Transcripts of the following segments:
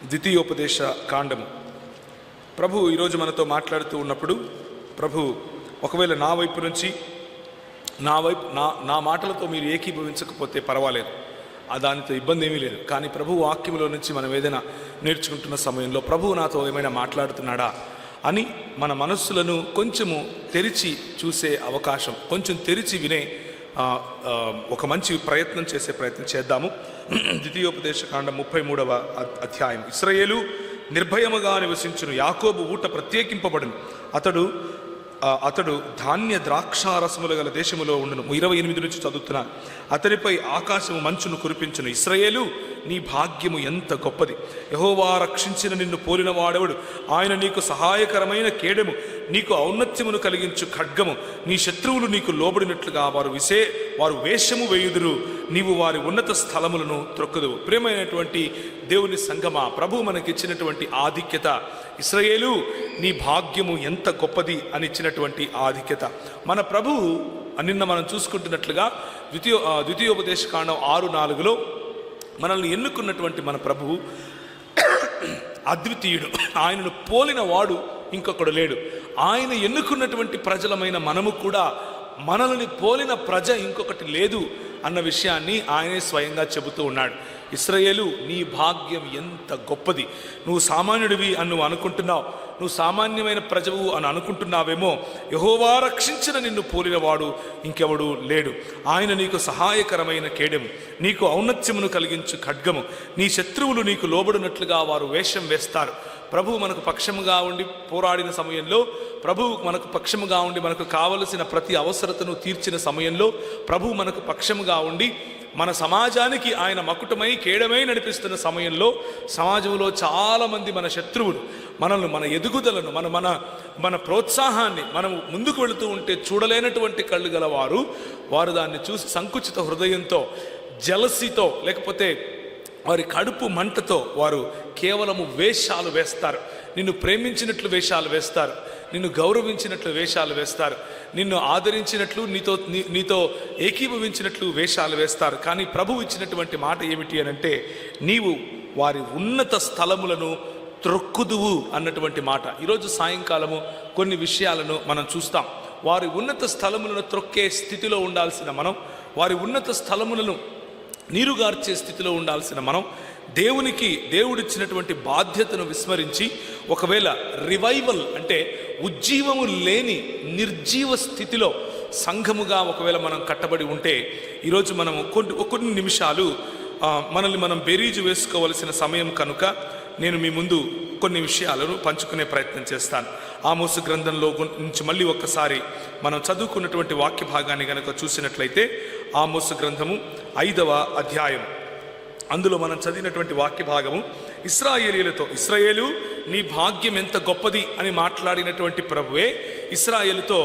ద్వితీయోపదేశ కాండము. ప్రభు ఈరోజు మనతో మాట్లాడుతూ ఉన్నప్పుడు ప్రభు ఒకవేళ నా వైపు నుంచి నా మాటలతో మీరు ఏకీభవించకపోతే పర్వాలేదు, దానితో ఇబ్బంది ఏమీ లేదు. కానీ ప్రభు వాక్యంలో నుంచి మనం ఏదైనా నేర్చుకుంటున్న సమయంలో ప్రభువు నాతో ఏమైనా మాట్లాడుతున్నాడా అని మన మనస్సులను కొంచెము తెరిచి చూసే అవకాశం, కొంచెం తెరిచి వినే ఒక మంచి ప్రయత్నం చేసే ప్రయత్నం చేద్దాము. ద్వితీయోపదేశ కాండం 33వ అధ్యాయం. ఇశ్రాయేలు నిర్భయముగా నివసించును, యాకోబు ఊట ప్రత్యేకింపబడును, అతడు ధాన్య ద్రాక్షారసములు గల దేశములో ఉండును. 28 నుంచి చదువుతున్నాను. అతడిపై ఆకాశము మంచును కురిపించును. ఇశ్రాయేలు నీ భాగ్యము ఎంత గొప్పది! యెహోవా రక్షించిన నిన్ను పోలిన వాడెవడు? ఆయన నీకు సహాయకరమైన కేడెము, నీకు ఔన్నత్యమును కలిగించు ఖడ్గము. నీ శత్రువులు నీకు లోబడినట్లుగా వారు వేషము వేయుదురు, నీవు వారి ఉన్నత స్థలములను త్రొక్కుదువు. ప్రియమైనటువంటి దేవుని సంగమా, ప్రభు మనకిచ్చినటువంటి ఆధిక్యత, ఇశ్రాయేలు నీ భాగ్యము ఎంత గొప్పది అని ఇచ్చినటువంటి ఆధిక్యత. మన ప్రభువు నిన్న మనం చూసుకుంటున్నట్లుగా ద్వితీయోపదేశ కాండం 6:4లో మనల్ని ఎన్నుకున్నటువంటి మన ప్రభువు అద్వితీయుడు, ఆయనను పోలిన వాడు ఇంకొకడు లేడు. ఆయన ఎన్నుకున్నటువంటి ప్రజలమైన మనము కూడా మనల్ని పోలిన ప్రజ ఇంకొకటి లేదు అన్న విషయాన్ని ఆయనే స్వయంగా చెబుతూ ఉన్నాడు. ఇశ్రాయేలు నీ భాగ్యం ఎంత గొప్పది! నువ్వు సామాన్యుడివి అని నువ్వు అనుకుంటున్నావు, నువ్వు సామాన్యమైన ప్రజవు అని అనుకుంటున్నావేమో. యెహోవా రక్షించిన నిన్ను పోలినవాడు ఇంకెవడు లేడు. ఆయన నీకు సహాయకరమైన కేడెము, నీకు ఔన్నత్యమును కలిగించు ఖడ్గము. నీ శత్రువులు నీకు లోబడినట్లుగా వారు వేషం వేస్తారు. ప్రభువు మనకు పక్షముగా ఉండి పోరాడిన సమయంలో, ప్రభువు మనకు పక్షముగా ఉండి మనకు కావలసిన ప్రతి అవసరతను తీర్చిన సమయంలో, ప్రభువు మనకు పక్షముగా ఉండి మన సమాజానికి ఆయన మకుటమై కేడమై నడిపిస్తున్న సమయంలో, సమాజంలో చాలామంది మన శత్రువులు మనల్ని, మన ఎదుగుదలను, మన ప్రోత్సాహాన్ని మనం ముందుకు వెళుతూ ఉంటే చూడలేనటువంటి కళ్ళు గలవారు, వారు దాన్ని చూసి సంకుచిత హృదయంతో, జలసితో, లేకపోతే వారి కడుపు మంటతో వారు కేవలము వేషాలు వేస్తారు. నిన్ను ప్రేమించినట్లు వేషాలు వేస్తారు, నిన్ను గౌరవించినట్లు వేషాలు వేస్తారు, నిన్ను ఆదరించినట్లు, నీతో ఏకీభవించినట్లు వేషాలు వేస్తారు. కానీ ప్రభువు ఇచ్చినటువంటి మాట ఏమిటి అని అంటే, నీవు వారి ఉన్నత స్థలములను త్రొక్కుదువు అన్నటువంటి మాట. ఈరోజు సాయంకాలము కొన్ని విషయాలను మనం చూస్తాం. వారి ఉన్నత స్థలములను త్రొక్కే స్థితిలో ఉండాల్సిన మనం, వారి ఉన్నత స్థలములను నీరుగార్చే స్థితిలో ఉండాల్సిన మనం, దేవుడిచ్చినటువంటి బాధ్యతను విస్మరించి, ఒకవేళ రివైవల్ అంటే ఉజ్జీవము లేని నిర్జీవ స్థితిలో సంఘముగా ఒకవేళ మనం కట్టబడి ఉంటే, ఈరోజు మనము కొన్ని నిమిషాలు మనల్ని మనం బేరీజు వేసుకోవలసిన సమయం కనుక నేను మీ ముందు కొన్ని విషయాలను పంచుకునే ప్రయత్నం చేస్తాను. ఆమోసు గ్రంథంలో నుంచి మళ్ళీ ఒక్కసారి మనం చదువుకున్నటువంటి వాక్య భాగాన్ని కనుక చూసినట్లయితే, ఆమోసు గ్రంథము 5వ అధ్యాయం, అందులో మనం చదివినటువంటి వాక్య భాగము, ఇశ్రాయేలు నీ భాగ్యం ఎంత గొప్పది అని మాట్లాడినటువంటి ప్రభువే ఇశ్రాయేలుతో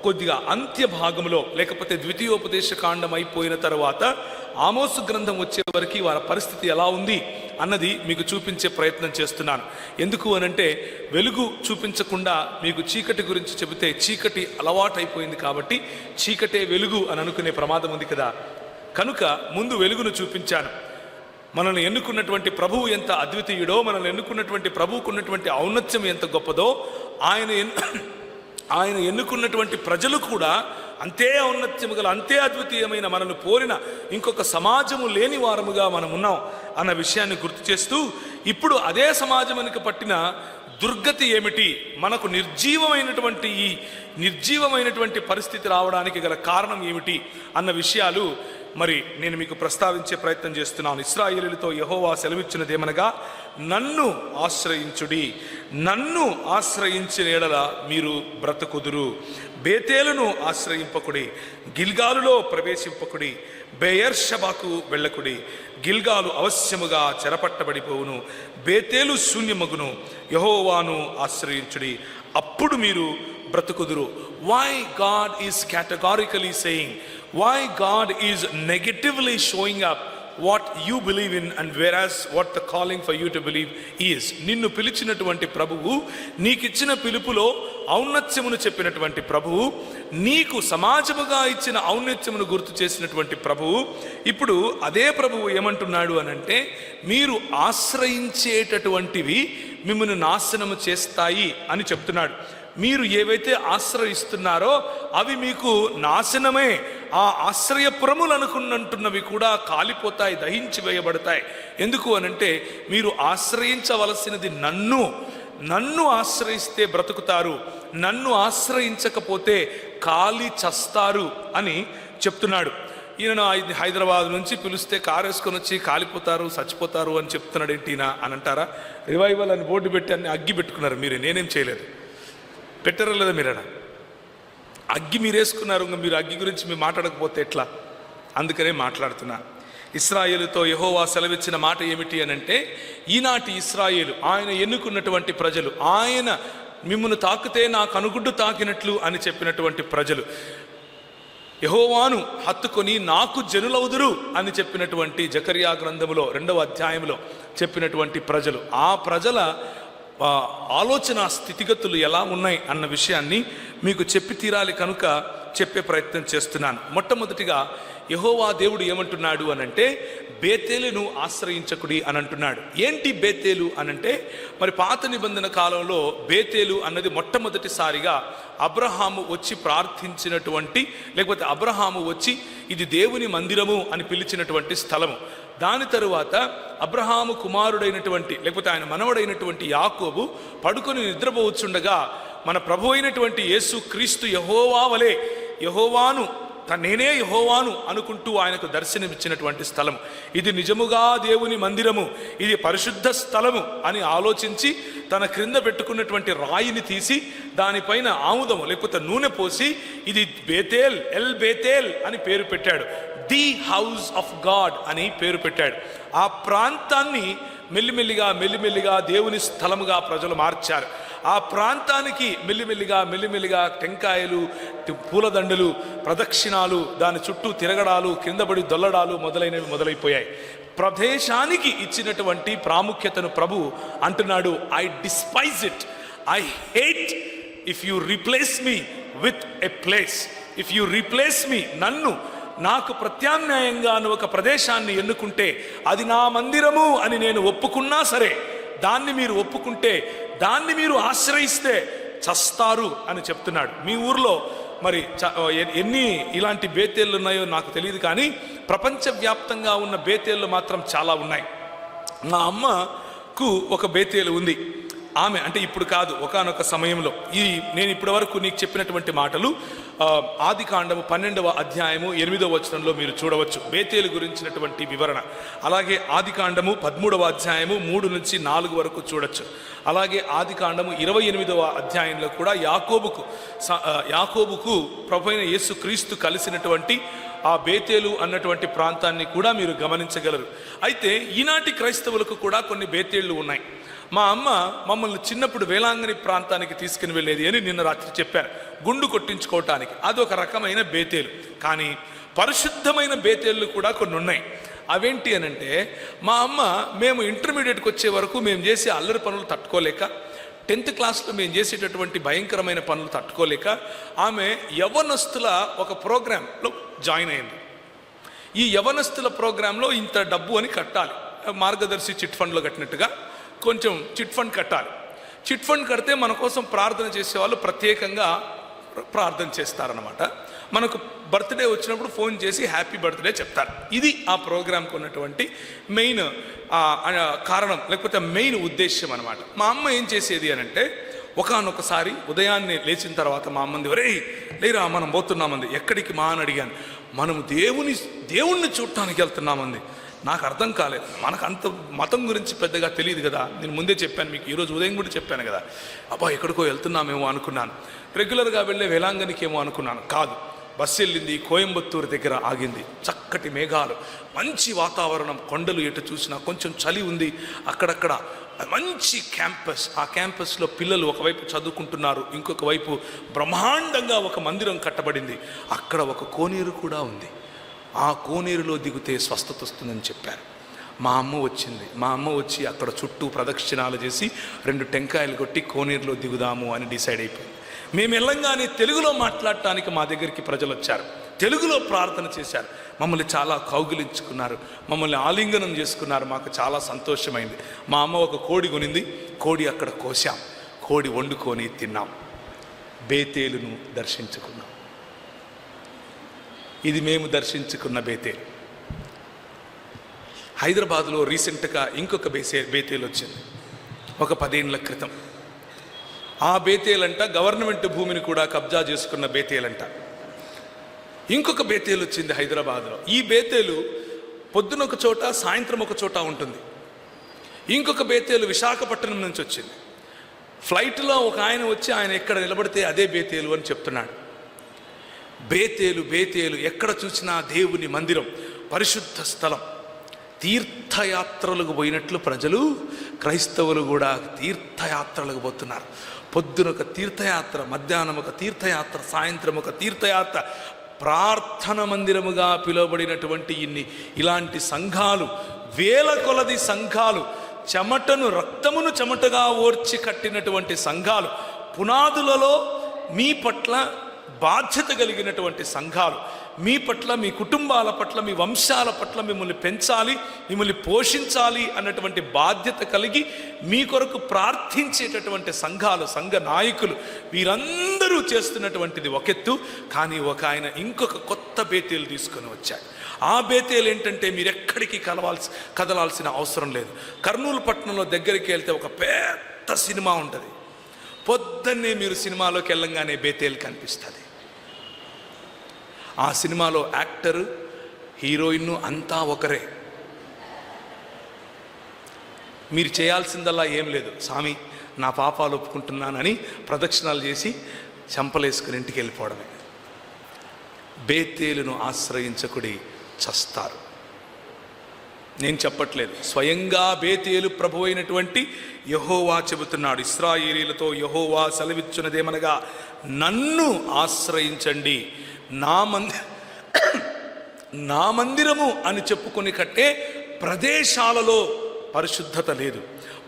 కొద్దిగా అంత్య భాగంలో, లేకపోతే ద్వితీయోపదేశ కాండం అయిపోయిన తర్వాత ఆమోసు గ్రంథం వచ్చే వరకు వారి పరిస్థితి ఎలా ఉంది అన్నది మీకు చూపించే ప్రయత్నం చేస్తున్నాను. ఎందుకు అనంటే, వెలుగు చూపించకుండా మీకు చీకటి గురించి చెబితే చీకటి అలవాటైపోయింది కాబట్టి చీకటే వెలుగు అని అనుకునే ప్రమాదం ఉంది కదా. కనుక ముందు వెలుగును చూపించాను. మనల్ని ఎన్నుకున్నటువంటి ప్రభువు ఎంత అద్వితీయుడో, మనల్ని ఎన్నుకున్నటువంటి ప్రభువుకు ఉన్నటువంటి ఔన్నత్యం ఎంత గొప్పదో, ఆయన ఎన్నుకున్నటువంటి ప్రజలు కూడా అంతే ఔన్నత్యము గల, అంతే అద్వితీయమైన, మనల్ని పోలిన ఇంకొక సమాజము లేని వారముగా మనం ఉన్నాం అన్న విషయాన్ని గుర్తు చేస్తూ, ఇప్పుడు అదే సమాజానికి పట్టిన దుర్గతి ఏమిటి, మనకు నిర్జీవమైనటువంటి పరిస్థితి రావడానికి గల కారణం ఏమిటి అన్న విషయాలు మరి నేను మీకు ప్రస్తావించే ప్రయత్నం చేస్తున్నాను. ఇశ్రాయేలుతో యెహోవా సెలవిచ్చినదేమనగా, నన్ను ఆశ్రయించుడి, నన్ను ఆశ్రయించిన ఎడల మీరు బ్రతుకుదురు. బేతేలును ఆశ్రయింపకుడి, గిల్గాలులో ప్రవేశింపకుడి, బెయర్షబాకు వెళ్ళకుడి. గిల్గాలు అవశ్యముగా చెరపట్టబడిపోవును, బేతేలు శూన్యమగును. యెహోవాను ఆశ్రయించుడి, అప్పుడు మీరు బ్రతుకుదురు. Why God is categorically saying, why God is negatively showing up what you believe in and వెరాస్ what the calling for you to believe is. నిన్ను పిలిచినటువంటి ప్రభువు, నీకిచ్చిన పిలుపులో ఔన్నత్యమును చెప్పినటువంటి ప్రభువు, నీకు సమాజముగా ఇచ్చిన ఔన్నత్యమును గుర్తు చేసినటువంటి ప్రభువు, ఇప్పుడు అదే ప్రభువు ఏమంటున్నాడు అనంటే, మీరు ఆశ్రయించేటటువంటివి మిమ్మల్ని నాశనము చేస్తాయి అని చెప్తున్నాడు. మీరు ఏవైతే ఆశ్రయిస్తున్నారో అవి మీకు నాశనమే. ఆ ఆశ్రయపురములు అనుకున్నట్టున్నవి కూడా కాలిపోతాయి, దహించి వేయబడతాయి. ఎందుకు అనంటే, మీరు ఆశ్రయించవలసినది నన్ను ఆశ్రయిస్తే బ్రతుకుతారు, నన్ను ఆశ్రయించకపోతే కాలి చస్తారు అని చెప్తున్నాడు. ఈయన హైదరాబాద్ నుంచి పిలిస్తే కారు వేసుకొని వచ్చి కాలిపోతారు, చచ్చిపోతారు అని చెప్తున్నాడు ఏంటినా అని అంటారా? రివైవల్ అని బోర్డు పెట్టి అన్ని అగ్గి పెట్టుకున్నారు. మీరు, నేనేం చేయలేదు. పెట్టారా లేదా? మీరేనా అగ్గి మీరు వేసుకున్నారు. ఇంకా మీరు అగ్గి గురించి మీరు మాట్లాడకపోతే ఎట్లా? అందుకనే మాట్లాడుతున్నా. ఇశ్రాయేలుతో యెహోవా సెలవిచ్చిన మాట ఏమిటి అనంటే, ఈనాటి ఇశ్రాయేలు, ఆయన ఎన్నుకున్నటువంటి ప్రజలు, ఆయన మిమ్మల్ని తాకితే నాకు అనుగుడ్డు తాకినట్లు అని చెప్పినటువంటి ప్రజలు, యెహోవాను హత్తుకొని నాకు జనులవుదురు అని చెప్పినటువంటి జకర్యా గ్రంథములో 2వ అధ్యాయంలో చెప్పినటువంటి ప్రజలు, ఆ ప్రజల ఆలోచన స్థితిగతులు ఎలా ఉన్నాయి అన్న విషయాన్ని మీకు చెప్పి తీరాలి కనుక చెప్పే ప్రయత్నం చేస్తున్నాను. మొట్టమొదటిగా యెహోవా దేవుడు ఏమంటున్నాడు అనంటే, బేతేలును ఆశ్రయించకుడి అని అంటున్నాడు. ఏంటి బేతేలు అనంటే, మరి పాత నిబంధన కాలంలో బేతేలు అన్నది మొట్టమొదటిసారిగా అబ్రహాము వచ్చి ప్రార్థించినటువంటి, లేకపోతే అబ్రహాము వచ్చి ఇది దేవుని మందిరము అని పిలిచినటువంటి స్థలము. దాని తరువాత అబ్రహాము కుమారుడైనటువంటి, లేకపోతే ఆయన మనవడైనటువంటి యాకోబు పడుకొని నిద్రపోవచ్చుండగా మన ప్రభు అయినటువంటి యేసు క్రీస్తు యెహోవా వలె, యెహోవాను నేనే యెహోవాను అనుకుంటూ ఆయనకు దర్శనమిచ్చినటువంటి స్థలము. ఇది నిజముగా దేవుని మందిరము, ఇది పరిశుద్ధ స్థలము అని ఆలోచించి తన క్రింద పెట్టుకున్నటువంటి రాయిని తీసి దానిపైన ఆముదము లేకపోతే నూనె పోసి ఇది బేతేల్, ఎల్ బేతేల్ అని పేరు పెట్టాడు. ది హౌస్ ఆఫ్ గాడ్ అని పేరు పెట్టాడు. ఆ ప్రాంతాన్ని మెల్లిమెల్లిగా దేవుని స్థలముగా ప్రజలు మార్చారు. ఆ ప్రాంతానికి మెల్లిమెల్లిగా టెంకాయలు, పూలదండలు, ప్రదక్షిణాలు, దాని చుట్టూ తిరగడాలు, కిందపడి దొల్లడాలు మొదలైనవి మొదలైపోయాయి. ప్రదేశానికి ఇచ్చినటువంటి ప్రాముఖ్యతను ప్రభు అంటున్నాడు, I despise it, I hate if you replace me with a place. If you replace me, నాకు ప్రత్యామ్నాయంగా ఒక ప్రదేశాన్ని ఎన్నుకుంటే, అది నా మందిరము అని నేను ఒప్పుకున్నా సరే, దాన్ని మీరు ఒప్పుకుంటే, దాన్ని మీరు ఆశ్రయిస్తే చస్తారు అని చెప్తున్నాడు. మీ ఊర్లో మరి ఎన్ని ఇలాంటి బేతేళ్ళు ఉన్నాయో నాకు తెలియదు, కానీ ప్రపంచవ్యాప్తంగా ఉన్న బేతేళ్ళు మాత్రం చాలా ఉన్నాయి. మా అమ్మకు ఒక బేతేలు ఉంది. ఆమె అంటే ఇప్పుడు కాదు, ఒకానొక సమయంలో, నేను ఇప్పటి వరకు నీకు చెప్పినటువంటి మాటలు ఆదికాండము 12వ అధ్యాయము 8వ వచనంలో మీరు చూడవచ్చు బేతేలు గురించినటువంటి వివరణ. అలాగే ఆదికాండము 13వ అధ్యాయము 3 నుంచి 4 వరకు చూడొచ్చు. అలాగే ఆదికాండము 28వ అధ్యాయంలో కూడా యాకోబుకు ప్రభువైన యేసు క్రీస్తు కలిసినటువంటి ఆ బేతేలు అన్నటువంటి ప్రాంతాన్ని కూడా మీరు గమనించగలరు. అయితే ఈనాటి క్రైస్తవులకు కూడా కొన్ని బేతేళ్లు ఉన్నాయి. మా అమ్మ మమ్మల్ని చిన్నప్పుడు వేలాంగని ప్రాంతానికి తీసుకుని వెళ్ళేది అని నిన్న రాత్రి చెప్పారు, గుండు కొట్టించుకోవటానికి. అదొక రకమైన బేతేలు. కానీ పరిశుద్ధమైన బేతేళ్ళు కూడా కొన్ని ఉన్నాయి. అవేంటి అనంటే, మా అమ్మ మేము ఇంటర్మీడియట్కి వచ్చే వరకు మేము చేసే అల్లరి పనులు తట్టుకోలేక, 10th క్లాస్లో మేము చేసేటటువంటి భయంకరమైన పనులు తట్టుకోలేక, ఆమె యవ్వనస్తుల ఒక ప్రోగ్రాంలో జాయిన్ అయింది. ఈ యవ్వనస్తుల ప్రోగ్రాంలో ఇంత డబ్బు అని కట్టాలి, మార్గదర్శి చిట్ ఫండ్లో కట్టినట్టుగా కొంచెం చిట్ ఫండ్ కట్టాలి. చిట్ ఫండ్ కడితే మన కోసం ప్రార్థన చేసేవాళ్ళు ప్రత్యేకంగా ప్రార్థన చేస్తారనమాట. మనకు బర్త్డే వచ్చినప్పుడు ఫోన్ చేసి హ్యాపీ బర్త్డే చెప్తారు. ఇది ఆ ప్రోగ్రాంకి ఉన్నటువంటి మెయిన్ కారణం, లేకపోతే మెయిన్ ఉద్దేశ్యం అనమాట. మా అమ్మ ఏం చేసేది అని అంటే, ఒకానొకసారి ఉదయాన్నే లేచిన తర్వాత మా అమ్మంది, ఒరే లేరా మనం పోతున్నామంది. ఎక్కడికి మా అని అడిగాను. మనము దేవుణ్ణి చూడటానికి వెళ్తున్నామంది. నాకు అర్థం కాలేదు, మనకు అంత మతం గురించి పెద్దగా తెలియదు కదా. నేను ముందే చెప్పాను మీకు, ఈరోజు ఉదయం కూడా చెప్పాను కదా. అబ్బా ఎక్కడికో వెళ్తున్నామేమో అనుకున్నాను, రెగ్యులర్గా వెళ్ళే వేలాంగనికి ఏమో అనుకున్నాను. కాదు, బస్సు వెళ్ళింది, కోయంబత్తూరు దగ్గర ఆగింది. చక్కటి మేఘాలు, మంచి వాతావరణం, కొండలు ఎటు చూసినా, కొంచెం చలి ఉంది అక్కడక్కడ. మంచి క్యాంపస్, ఆ క్యాంపస్లో పిల్లలు ఒకవైపు చదువుకుంటున్నారు, ఇంకొక వైపు బ్రహ్మాండంగా ఒక మందిరం కట్టబడింది. అక్కడ ఒక కోనేరు కూడా ఉంది. ఆ కోనేరులో దిగితే స్వస్థత వస్తుందని చెప్పారు. మా అమ్మ వచ్చింది. మా అమ్మ వచ్చి అక్కడ చుట్టూ ప్రదక్షిణాలు చేసి 2 టెంకాయలు కొట్టి కోనేరులో దిగుదాము అని డిసైడ్ అయిపోయింది. మేము వెళ్ళంగానే తెలుగులో మాట్లాడటానికి మా దగ్గరికి ప్రజలు వచ్చారు, తెలుగులో ప్రార్థన చేశారు, మమ్మల్ని చాలా కౌగిలించుకున్నారు, మమ్మల్ని ఆలింగనం చేసుకున్నారు. మాకు చాలా సంతోషమైంది. మా అమ్మ ఒక కోడి కొనింది, కోడి అక్కడ కోసాం, కోడి వండుకొని తిన్నాం, బేతేలును దర్శించుకున్నాం. ఇది మేము దర్శించుకున్న బేతేలు. హైదరాబాద్లో రీసెంట్గా ఇంకొక బేతేలు వచ్చింది, ఒక 10 ఏళ్ల క్రితం. ఆ బేతేలంట గవర్నమెంట్ భూమిని కూడా కబ్జా చేసుకున్న బేతేలంట. ఇంకొక బేతేలు వచ్చింది హైదరాబాద్లో. ఈ బేతేలు పొద్దున ఒక చోట, సాయంత్రం ఒక చోట ఉంటుంది. ఇంకొక బేతేలు విశాఖపట్నం నుంచి వచ్చింది. ఫ్లైట్లో ఒక ఆయన వచ్చి ఆయన ఎక్కడ నిలబడితే అదే బేతేలు అని చెప్తున్నాడు. బేతేలు బేతేలు ఎక్కడ చూసినా దేవుని మందిరం, పరిశుద్ధ స్థలం. తీర్థయాత్రలకు పోయినట్లు ప్రజలు, క్రైస్తవులు కూడా తీర్థయాత్రలకు పోతున్నారు. పొద్దున ఒక తీర్థయాత్ర, మధ్యాహ్నం ఒక తీర్థయాత్ర, సాయంత్రం ఒక తీర్థయాత్ర. ప్రార్థన మందిరముగా పిలువబడినటువంటి ఇలాంటి సంఘాలు, వేల కొలది సంఘాలు, చెమటను రక్తమును చెమటగా ఓర్చి కట్టినటువంటి సంఘాలు, పునాదులలో మీ పట్ల బాధ్యత కలిగినటువంటి సంఘాలు, మీ పట్ల, మీ కుటుంబాల పట్ల, మీ వంశాల పట్ల మిమ్మల్ని పెంచాలి, మిమ్మల్ని పోషించాలి అన్నటువంటి బాధ్యత కలిగి మీ కొరకు ప్రార్థించేటటువంటి సంఘాలు, సంఘ నాయకులు, వీరందరూ చేస్తున్నటువంటిది ఒకెత్తు. కానీ ఒక ఆయన ఇంకొక కొత్త బేతేలు తీసుకొని వచ్చాడు. ఆ బేతేలు ఏంటంటే మీరు ఎక్కడికి కదలాల్సిన అవసరం లేదు. కర్నూలు పట్టణంలో దగ్గరికి వెళ్తే ఒక పెద్ద సినిమా ఉంటుంది. పొద్దున్నే మీరు సినిమాలోకి వెళ్ళంగానే బేతేలు కనిపిస్తుంది. ఆ సినిమాలో యాక్టరు, హీరోయిన్ అంతా ఒకరే. మీరు చేయాల్సిందల్లా ఏం లేదు, స్వామి నా పాపాలు ఒప్పుకుంటున్నానని ప్రదక్షిణాలు చేసి చెంపలేసుకుని ఇంటికి వెళ్ళిపోవడమే. బేతేలును ఆశ్రయించకుడి, చస్తారు. నేను చెప్పట్లేదు, స్వయంగా బేతేలు ప్రభు అయినటువంటి యెహోవా చెబుతున్నాడు. ఇశ్రాయేలీలతో యెహోవా సెలవిచ్చున్నదేమనగా, నన్ను ఆశ్రయించండి, నా మందిరము అని చెప్పుకొని కట్టే ప్రదేశాలలో పరిశుద్ధత లేదు.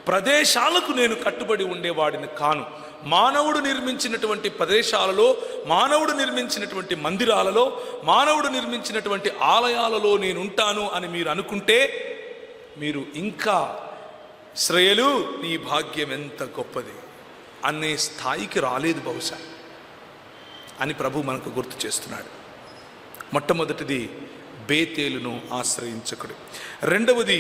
ప్రదేశాలకు నేను కట్టుబడి ఉండేవాడిని కాను. మానవుడు నిర్మించినటువంటి ప్రదేశాలలో, మానవుడు నిర్మించినటువంటి మందిరాలలో, మానవుడు నిర్మించినటువంటి ఆలయాలలో నేను ఉంటాను అని మీరు అనుకుంటే మీరు ఇంకా శ్రేయలు, నీ భాగ్యం ఎంత గొప్పది అనే స్థాయికి రాలేదు బహుశా అని ప్రభు మనకు గుర్తు చేస్తున్నాడు. మొట్టమొదటిది బేతేలును ఆశ్రయించకుడు. రెండవది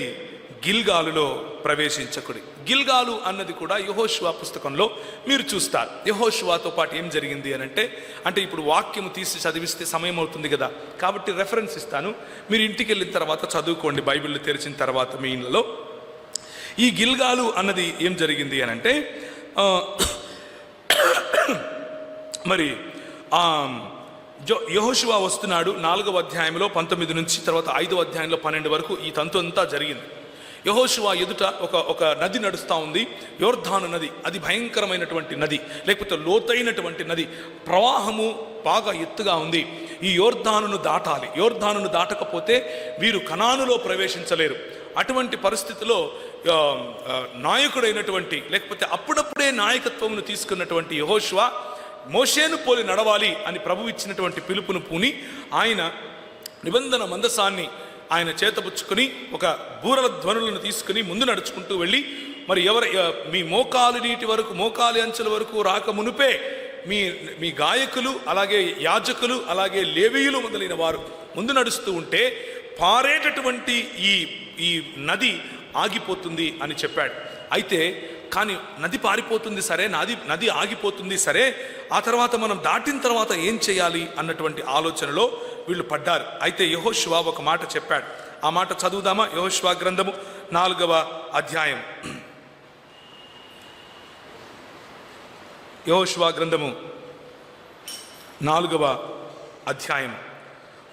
గిల్గాలులో ప్రవేశించకుడి. గిల్గాలు అన్నది కూడా యెహోషువ పుస్తకంలో మీరు చూస్తారు. యెహోషువతో పాటు ఏం జరిగింది అని అంటే ఇప్పుడు వాక్యము తీసి చదివిస్తే సమయం అవుతుంది కదా, కాబట్టి రెఫరెన్స్ ఇస్తాను, మీరు ఇంటికి వెళ్ళిన తర్వాత చదువుకోండి, బైబిల్ తెరిచిన తర్వాత మీ ఇళ్ళలో. ఈ గిల్గాలు అన్నది ఏం జరిగింది అని అంటే, మరి యెహోషువ వస్తున్నాడు. 4వ అధ్యాయంలో 19 నుంచి తర్వాత 5వ అధ్యాయంలో 12 వరకు ఈ తంతు అంతా జరిగింది. యెహోషువ ఎదుట ఒక నది నడుస్తూ ఉంది, యోర్దాను నది. అది భయంకరమైనటువంటి నది, లేకపోతే లోతైనటువంటి నది. ప్రవాహము బాగా ఎత్తుగా ఉంది. ఈ యోర్దానును దాటాలి. యోర్దానును దాటకపోతే వీరు కనానులో ప్రవేశించలేరు. అటువంటి పరిస్థితిలో నాయకుడైనటువంటి, లేకపోతే అప్పుడప్పుడే నాయకత్వమును తీసుకున్నటువంటి యెహోషువ మోషేను పోలి నడవాలి అని ప్రభు ఇచ్చినటువంటి పిలుపును పూని ఆయన నిబంధన మందసాన్ని ఆయన చేతపుచ్చుకొని ఒక బూరల ధ్వనులను తీసుకుని ముందు నడుచుకుంటూ వెళ్ళి, మరి మీ మోకాలు నీటి వరకు, మోకాలి అంచుల వరకు రాక మునుపే మీ గాయకులు, అలాగే యాజకులు, అలాగే లేవీయులు మొదలైన వారు ముందు నడుస్తూ ఉంటే పారేటటువంటి ఈ నది ఆగిపోతుంది అని చెప్పాడు. అయితే కానీ నది పారిపోతుంది సరే, నది ఆగిపోతుంది సరే, ఆ తర్వాత మనం దాటిన తర్వాత ఏం చేయాలి అన్నటువంటి ఆలోచనలో వీళ్ళు పడ్డారు. అయితే యెహోషువ ఒక మాట చెప్పాడు. ఆ మాట చదువుదామా? యెహోషువ గ్రంథము 4వ అధ్యాయం. యెహోషువ గ్రంథము 4వ అధ్యాయం.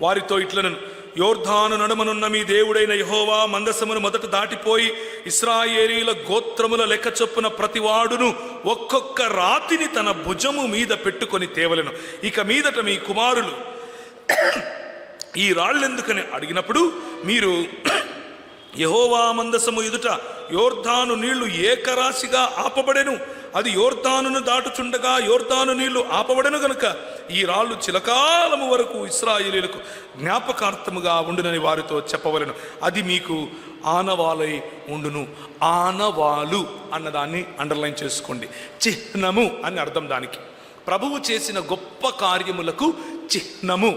వారితో ఇట్లను, యోర్దాను నడుమనున్న మీ దేవుడైన యెహోవా మందసమును మొదట దాటిపోయి ఇశ్రాయేలీల గోత్రముల లెక్క చొప్పున ప్రతివాడును ఒక్కొక్క రాతిని తన భుజము మీద పెట్టుకొని తేవలెను. ఇక మీదట మీ కుమారులు ఈ రాళ్ళు ఎందుకని అడిగినప్పుడు మీరు యెహోవా మందసము ఎదుట యోర్దాను నీళ్లు ఏకరాశిగా ఆపబడెను, అది యోర్దానును దాటుచుండగా యోర్దాను నీళ్లు ఆపబడెను గనుక ఈ రాళ్ళు చిలకాలము వరకు ఇశ్రాయేలీయులకు జ్ఞాపకార్థముగా ఉండునని వారితో చెప్పవలెను, అది మీకు ఆనవాలై ఉండును. ఆనవాలు అన్నదాన్ని అండర్లైన్ చేసుకోండి. చిహ్నము అని అర్థం దానికి. ప్రభువు చేసిన గొప్ప కార్యములకు చిహ్నము.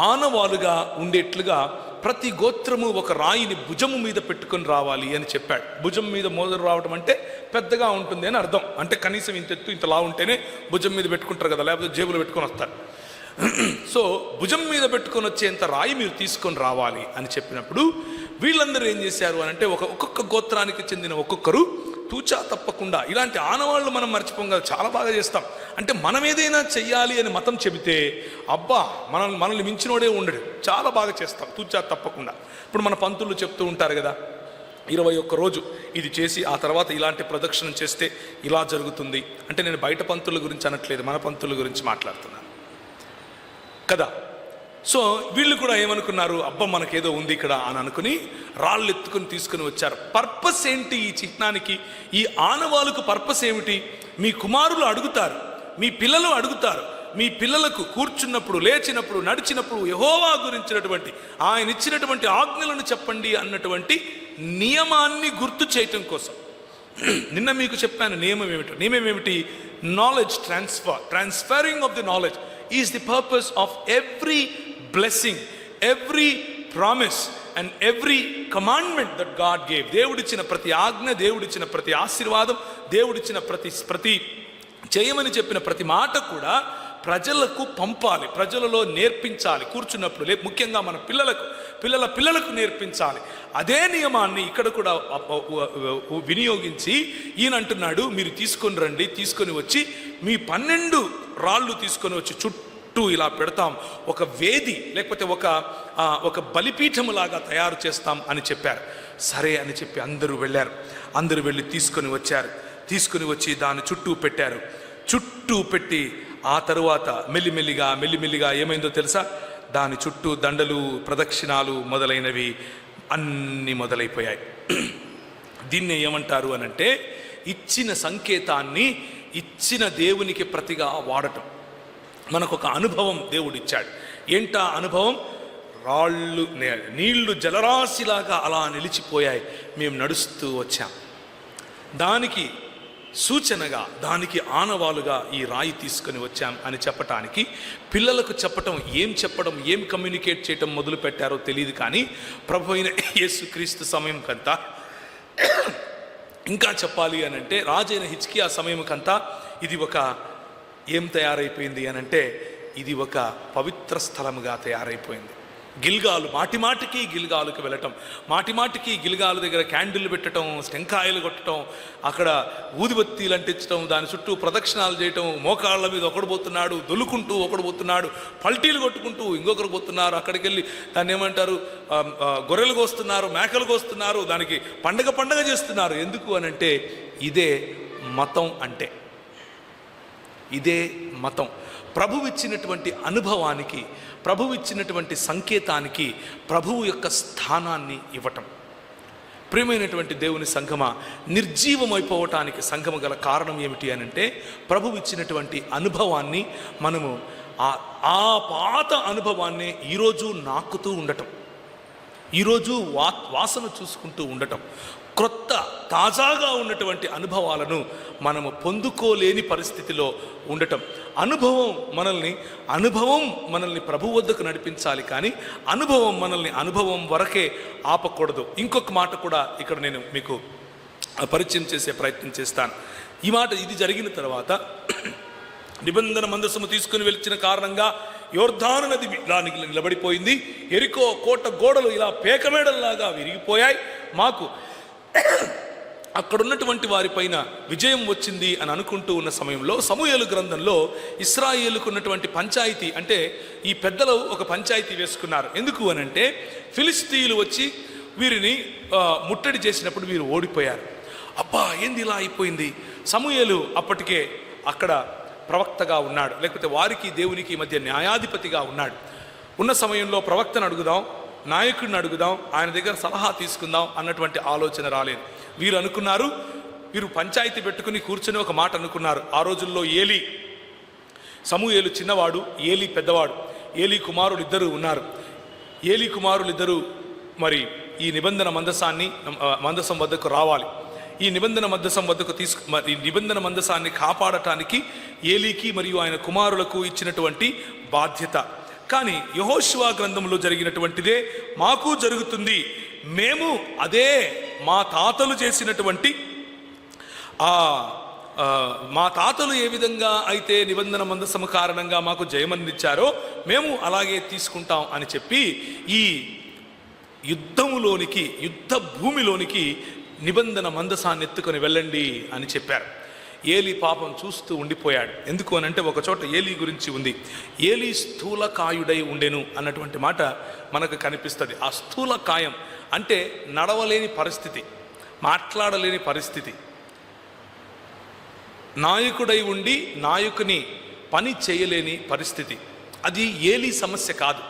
ఆనవాలుగా ఉండేట్లుగా ప్రతి గోత్రము ఒక రాయిని భుజము మీద పెట్టుకొని రావాలి అని చెప్పాడు. భుజం మీద మోదరు రావడం అంటే పెద్దగా ఉంటుంది అని అర్థం. అంటే కనీసం ఇంత ఎత్తు ఇంతలా ఉంటేనే భుజం మీద పెట్టుకుంటారు కదా, లేకపోతే జేబులో పెట్టుకొని వస్తారు. సో భుజం మీద పెట్టుకొని వచ్చేంత రాయి మీరు తీసుకొని రావాలి అని చెప్పినప్పుడు వీళ్ళందరూ ఏం చేశారు అని అంటే ఒక్కొక్క గోత్రానికి చెందిన ఒక్కొక్కరు తూచా తప్పకుండా, ఇలాంటి ఆనవాళ్ళు మనం మర్చిపోం కదా, చాలా బాగా చేస్తాం. అంటే మనం ఏదైనా చెయ్యాలి అని మతం చెబితే అబ్బా మనల్ని మించినోడే ఉండడు, చాలా బాగా చేస్తాం తూచా తప్పకుండా. ఇప్పుడు మన పంతులు చెప్తూ ఉంటారు కదా, 21 రోజు ఇది చేసి ఆ తర్వాత ఇలాంటి ప్రదక్షిణం చేస్తే ఇలా జరుగుతుంది అంటే, నేను బయట పంతుల గురించి అనట్లేదు, మన పంతుల గురించి మాట్లాడుతున్నాను కదా. సో వీళ్ళు కూడా ఏమనుకున్నారు, అబ్బా మనకేదో ఉంది ఇక్కడ అని అనుకుని రాళ్ళు ఎత్తుకొని తీసుకుని వచ్చారు. పర్పస్ ఏంటి ఈ చిహ్నానికి, ఈ ఆనవాళ్ళకు పర్పస్ ఏమిటి? మీ కుమారులు అడుగుతారు, మీ పిల్లలు అడుగుతారు, మీ పిల్లలకు కూర్చున్నప్పుడు, లేచినప్పుడు, నడిచినప్పుడు యెహోవా గురించినటువంటి ఆయన ఇచ్చినటువంటి ఆజ్ఞలను చెప్పండి అన్నటువంటి నియమాన్ని గుర్తు చేయటం కోసం. నిన్న మీకు చెప్పాను నియమం ఏమిటి? Knowledge transferring of the knowledge is the purpose of every blessing, every promise and every commandment that God gave. దేవుడిచ్చిన ప్రతి ఆజ్ఞ, దేవుడిచ్చిన ప్రతి ఆశీర్వాదం, దేవుడిచ్చిన ప్రతి చేయమని చెప్పిన ప్రతి మాట కూడా ప్రజలకు పంపాలి, ప్రజలలో నేర్పించాలి. కూర్చున్నప్పుడు ముఖ్యంగా మన పిల్లలకు నేర్పించాలి. అదే నియమాన్ని ఇక్కడ కూడా వినియోగించి ఈయన అంటున్నాడు, మీరు తీసుకొని రండి, తీసుకొని వచ్చి మీ 12 రాళ్ళు తీసుకొని వచ్చి చుట్టూ ఇలా పెడతాం, ఒక వేది లేకపోతే ఒక బలిపీఠములాగా తయారు చేస్తాం అని చెప్పారు. సరే అని చెప్పి అందరూ వెళ్ళి తీసుకొని వచ్చి దాని చుట్టూ పెట్టారు. చుట్టూ పెట్టి ఆ తరువాత మెల్లిమెల్లిగా ఏమైందో తెలుసా, దాని చుట్టూ దండలు, ప్రదక్షిణాలు మొదలైనవి అన్నీ మొదలైపోయాయి. దీన్నే ఏమంటారు అనంటే, ఇచ్చిన సంకేతాన్ని ఇచ్చిన దేవునికి ప్రతిగా వాడటం. మనకు ఒక అనుభవం దేవుడిచ్చాడు. ఏంటా అనుభవం? రాళ్ళు నీళ్లు జలరాశిలాగా అలా నిలిచిపోయాయి, మేము నడుస్తూ వచ్చాం. దానికి సూచనగా, దానికి ఆనవాలుగా ఈ రాయి తీసుకొని వచ్చాం అని చెప్పటానికి, పిల్లలకు ఏం కమ్యూనికేట్ చేయటం మొదలు పెట్టారో తెలియదు. కానీ ప్రభు అయిన యేసుక్రీస్తు సమయం కంతా, ఇంకా చెప్పాలి అని అంటే రాజైన హిజ్కియా సమయం కంతా ఇది ఏం తయారైపోయింది అని అంటే, ఇది ఒక పవిత్ర స్థలముగా తయారైపోయింది. గిల్గాలు, మాటిమాటికి గిల్గాలుకి వెళ్ళటం, మాటిమాటికి గిల్గాలు దగ్గర క్యాండిల్ పెట్టడం, టెంకాయలు కొట్టడం, అక్కడ ఊదిబత్తీలు అంటించడం, దాని చుట్టూ ప్రదక్షిణాలు చేయటం, మోకాళ్ళ మీద ఒకడు పోతున్నాడు, దొల్లుకుంటూ ఒకడు పోతున్నాడు, పల్టీలు కొట్టుకుంటూ ఇంకొకరు పోతున్నారు. అక్కడికి వెళ్ళి దాన్ని ఏమంటారు, గొర్రెలు కోస్తున్నారు, మేకలు కోస్తున్నారు, దానికి పండగ చేస్తున్నారు. ఎందుకు అనంటే ఇదే మతం. అంటే ఇదే మతం. ప్రభువు ఇచ్చినటువంటి అనుభవానికి, ప్రభువు ఇచ్చినటువంటి సంకేతానికి ప్రభువు యొక్క స్థానాన్ని ఇవ్వటం. ప్రియమైనటువంటి దేవుని సంఘమా, నిర్జీవమైపోవటానికి సంఘము గల కారణం ఏమిటి అని అంటే, ప్రభువు ఇచ్చినటువంటి అనుభవాన్ని మనము ఆ పాత అనుభవాన్ని ఈరోజు నాకుతూ ఉండటం, ఈరోజు వాసన చూసుకుంటూ ఉండటం, క్రొత్త తాజాగా ఉన్నటువంటి అనుభవాలను మనము పొందుకోలేని పరిస్థితిలో ఉండటం. అనుభవం మనల్ని ప్రభు వద్దకు నడిపించాలి, కానీ అనుభవం వరకే ఆపకూడదు. ఇంకొక మాట కూడా ఇక్కడ నేను మీకు పరిచయం చేసే ప్రయత్నం చేస్తాను. ఈ మాట ఇది జరిగిన తర్వాత, నిబంధన మందసము తీసుకుని వెళ్చిన కారణంగా యోర్దాను నది దానికి నిలబడిపోయింది. ఎరికో కోట గోడలు ఇలా పేకమేడల్లాగా విరిగిపోయాయి. మాకు అక్కడున్నటువంటి వారిపైన విజయం వచ్చింది అని అనుకుంటూ ఉన్న సమయంలో, సమూయేలు గ్రంథంలో ఇశ్రాయేలుకు ఉన్నటువంటి పంచాయతీ, అంటే ఈ పెద్దలు ఒక పంచాయతీ వేసుకున్నారు. ఎందుకు అనంటే, ఫిలిస్తీయులు వచ్చి వీరిని ముట్టడి చేసినప్పుడు వీరు ఓడిపోయారు. అబ్బా ఏంది ఇలా అయిపోయింది. సమూయేలు అప్పటికే అక్కడ ప్రవక్తగా ఉన్నాడు, లేకపోతే వారికి దేవునికి మధ్య న్యాయాధిపతిగా ఉన్నాడు. ఉన్న సమయంలో ప్రవక్తను అడుగుదాం, నాయకుడిని అడుగుదాం, ఆయన దగ్గర సలహా తీసుకుందాం అన్నటువంటి ఆలోచన రాలేదు. వీరు అనుకున్నారు, వీరు పంచాయతీ పెట్టుకుని కూర్చొని ఒక మాట అనుకున్నారు. ఆ రోజుల్లో ఏలీ, సమూయేలు చిన్నవాడు, ఏలీ పెద్దవాడు. ఏలీ కుమారులు ఇద్దరు ఉన్నారు. ఏలీ కుమారులు ఇద్దరు మరి ఈ నిబంధన మందసం వద్దకు రావాలి. ఈ నిబంధన మందసం వద్దకు ఈ నిబంధన మందసాన్ని కాపాడటానికి ఏలీకి మరియు ఆయన కుమారులకు ఇచ్చినటువంటి బాధ్యత. కానీ యెహోషువ గ్రంథంలో జరిగినటువంటిదే మాకు జరుగుతుంది. మేము అదే మా తాతలు చేసినటువంటి మా తాతలు ఏ విధంగా అయితే నిబంధన మందసము కారణంగా మాకు జయమనిచ్చారో మేము అలాగే తీసుకుంటాం అని చెప్పి ఈ యుద్ధ భూమిలోనికి నిబంధన మందసాన్ని ఎత్తుకొని వెళ్ళండి అని చెప్పారు. ఏలీ పాపం చూస్తూ ఉండిపోయాడు. ఎందుకు అనంటే ఒక చోట ఏలీ గురించి ఉంది. ఏలీ స్థూలకాయుడై ఉండెను అన్నటువంటి మాట మనకు కనిపిస్తుంది. ఆ స్థూలకాయం అంటే నడవలేని పరిస్థితి, మాట్లాడలేని పరిస్థితి, నాయకుడై ఉండి నాయకుని పని చేయలేని పరిస్థితి. అది ఏలీ సమస్య కాదు,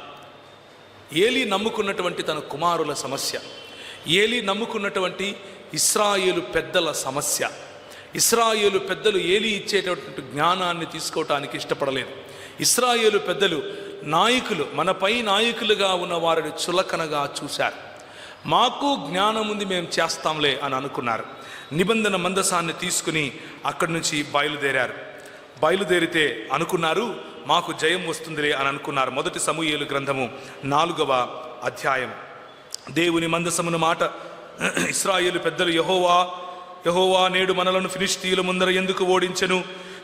ఏలీ నమ్ముకున్నటువంటి తన కుమారుల సమస్య, ఏలీ నమ్ముకున్నటువంటి ఇశ్రాయేలు పెద్దల సమస్య. ఇశ్రాయేలు పెద్దలు ఏలీ ఇచ్చేటటువంటి జ్ఞానాన్ని తీసుకోవటానికి ఇష్టపడలేదు. ఇశ్రాయేలు పెద్దలు నాయకులు, మనపై నాయకులుగా ఉన్న వారిని చులకనగా చూశారు. మాకు జ్ఞానం ఉంది, మేము చేస్తాంలే అని అనుకున్నారు. నిబంధన మందసాన్ని తీసుకుని అక్కడి నుంచి బయలుదేరితే అనుకున్నారు మాకు జయం వస్తుందిలే అని అనుకున్నారు. మొదటి సమూయేలు గ్రంథము 4వ అధ్యాయం. దేవుని మందసమును మాట ఇశ్రాయేలు పెద్దలు, యెహోవా నేడు మనలను ఫిలిష్తీయుల ముందర ఎందుకు ఓడించెను?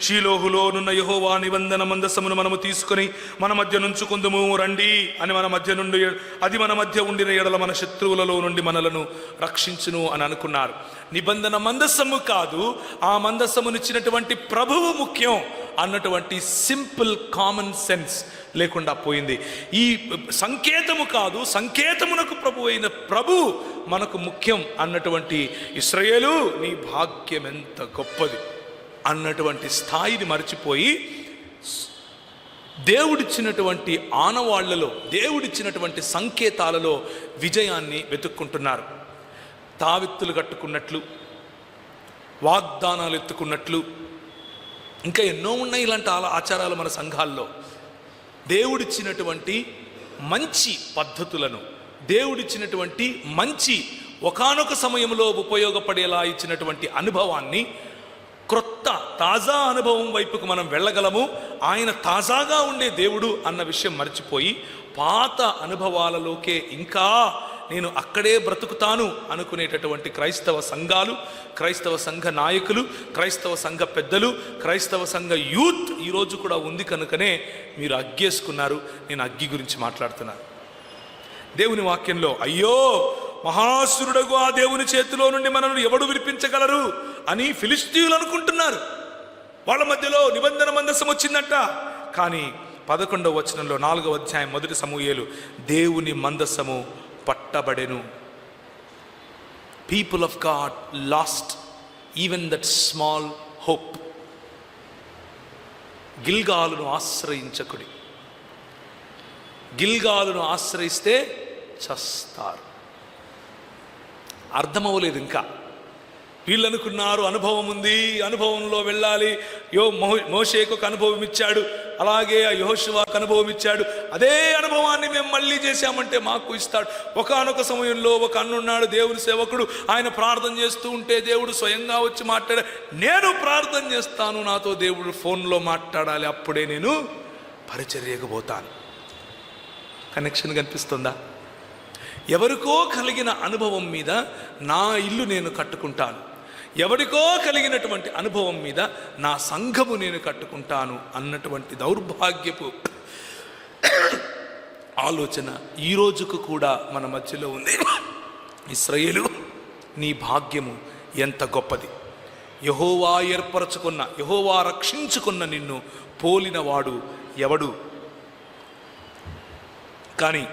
షీలోహులోనున్న యెహోవా నిబంధన మందసమును మనము తీసుకొని మన మధ్య నుంచుకుందుము రండి అని మన మధ్య ఉండిన ఎడల మన శత్రువులలో నుండి మనలను రక్షించును అని అనుకున్నారు. నిబంధన మందసము కాదు, ఆ మందసమునిచ్చినటువంటి ప్రభువు ముఖ్యం అన్నటువంటి సింపుల్ కామన్ సెన్స్ లేకుండా పోయింది. ఈ సంకేతము కాదు, సంకేతమునకు ప్రభు అయిన ప్రభు మనకు ముఖ్యం అన్నటువంటి ఇశ్రాయేలు నీ భాగ్యం ఎంత గొప్పది అన్నటువంటి స్థాయిని మర్చిపోయి దేవుడిచ్చినటువంటి ఆనవాళ్లలో, దేవుడిచ్చినటువంటి సంకేతాలలో విజయాన్ని వెతుక్కుంటున్నారు. తావిత్తులు కట్టుకున్నట్లు, వాగ్దానాలు ఎత్తుకున్నట్లు, ఇంకా ఎన్నో ఉన్నాయి ఇలాంటి ఆచారాలు మన సంఘాల్లో. దేవుడిచ్చినటువంటి మంచి పద్ధతులను, దేవుడిచ్చినటువంటి మంచి ఒకానొక సమయంలో ఉపయోగపడేలా ఇచ్చినటువంటి అనుభవాన్ని, క్రొత్త తాజా అనుభవం వైపుకు మనం వెళ్ళగలము. ఆయన తాజాగా ఉండే దేవుడు అన్న విషయం మర్చిపోయి పాత అనుభవాలలోకే ఇంకా నేను అక్కడే బ్రతుకుతాను అనుకునేటటువంటి క్రైస్తవ సంఘాలు, క్రైస్తవ సంఘ నాయకులు, క్రైస్తవ సంఘ పెద్దలు, క్రైస్తవ సంఘ యూత్ ఈరోజు కూడా ఉంది. కనుకనే మీరు అగ్గేసుకున్నారు. నేను అగ్గి గురించి మాట్లాడుతున్నాను. దేవుని వాక్యంలో అయ్యో మహాసురుడగు ఆ దేవుని చేతిలో నుండి మనల్ని ఎవడు విడిపించగలరు అని ఫిలిష్తీయులు అనుకుంటున్నారు. వాళ్ళ మధ్యలో నిబంధన మందసం వచ్చిందట. కానీ 11వ వచనంలో 4వ అధ్యాయం మొదటి సమూయేలు, దేవుని మందసము పట్టబడెను. People of God lost even that small hope. గిల్గాలును ఆశ్రయించకుడి. గిల్గాలును ఆశ్రయిస్తే చస్తారు. అర్థమవ్వలేదు ఇంకా. వీళ్ళు అనుకున్నారు అనుభవం ఉంది, అనుభవంలో వెళ్ళాలి. మోషేకు ఒక అనుభవం ఇచ్చాడు, అలాగే యెహోషువకు అనుభవం ఇచ్చాడు. అదే అనుభవాన్ని మేము మళ్ళీ చేశామంటే మాకు ఇస్తాడు. ఒకానొక సమయంలో ఒక అన్నున్నాడు, దేవుని సేవకుడు. ఆయన ప్రార్థన చేస్తూ ఉంటే దేవుడు స్వయంగా వచ్చి మాట్లాడాడు. నేను ప్రార్థన చేస్తాను, నాతో దేవుడు ఫోన్లో మాట్లాడాలి, అప్పుడే నేను పరిచర్యకు పోతాను. కనెక్షన్ కనిపిస్తుందా? ఎవరికో కలిగిన అనుభవం మీద నా ఇల్లు నేను కట్టుకుంటాను, ఎవరికో కలిగినటువంటి అనుభవం మీద నా సంఘము నేను కట్టుకుంటాను అన్నటువంటి దౌర్భాగ్యపు ఆలోచన ఈ రోజుకు కూడా మన మధ్యలో ఉంది. ఇశ్రాయేలు నీ భాగ్యము ఎంత గొప్పది. యెహోవా ఏర్పరచుకున్న, యెహోవా రక్షించుకున్న నిన్ను పోలినవాడు ఎవడు? కానీ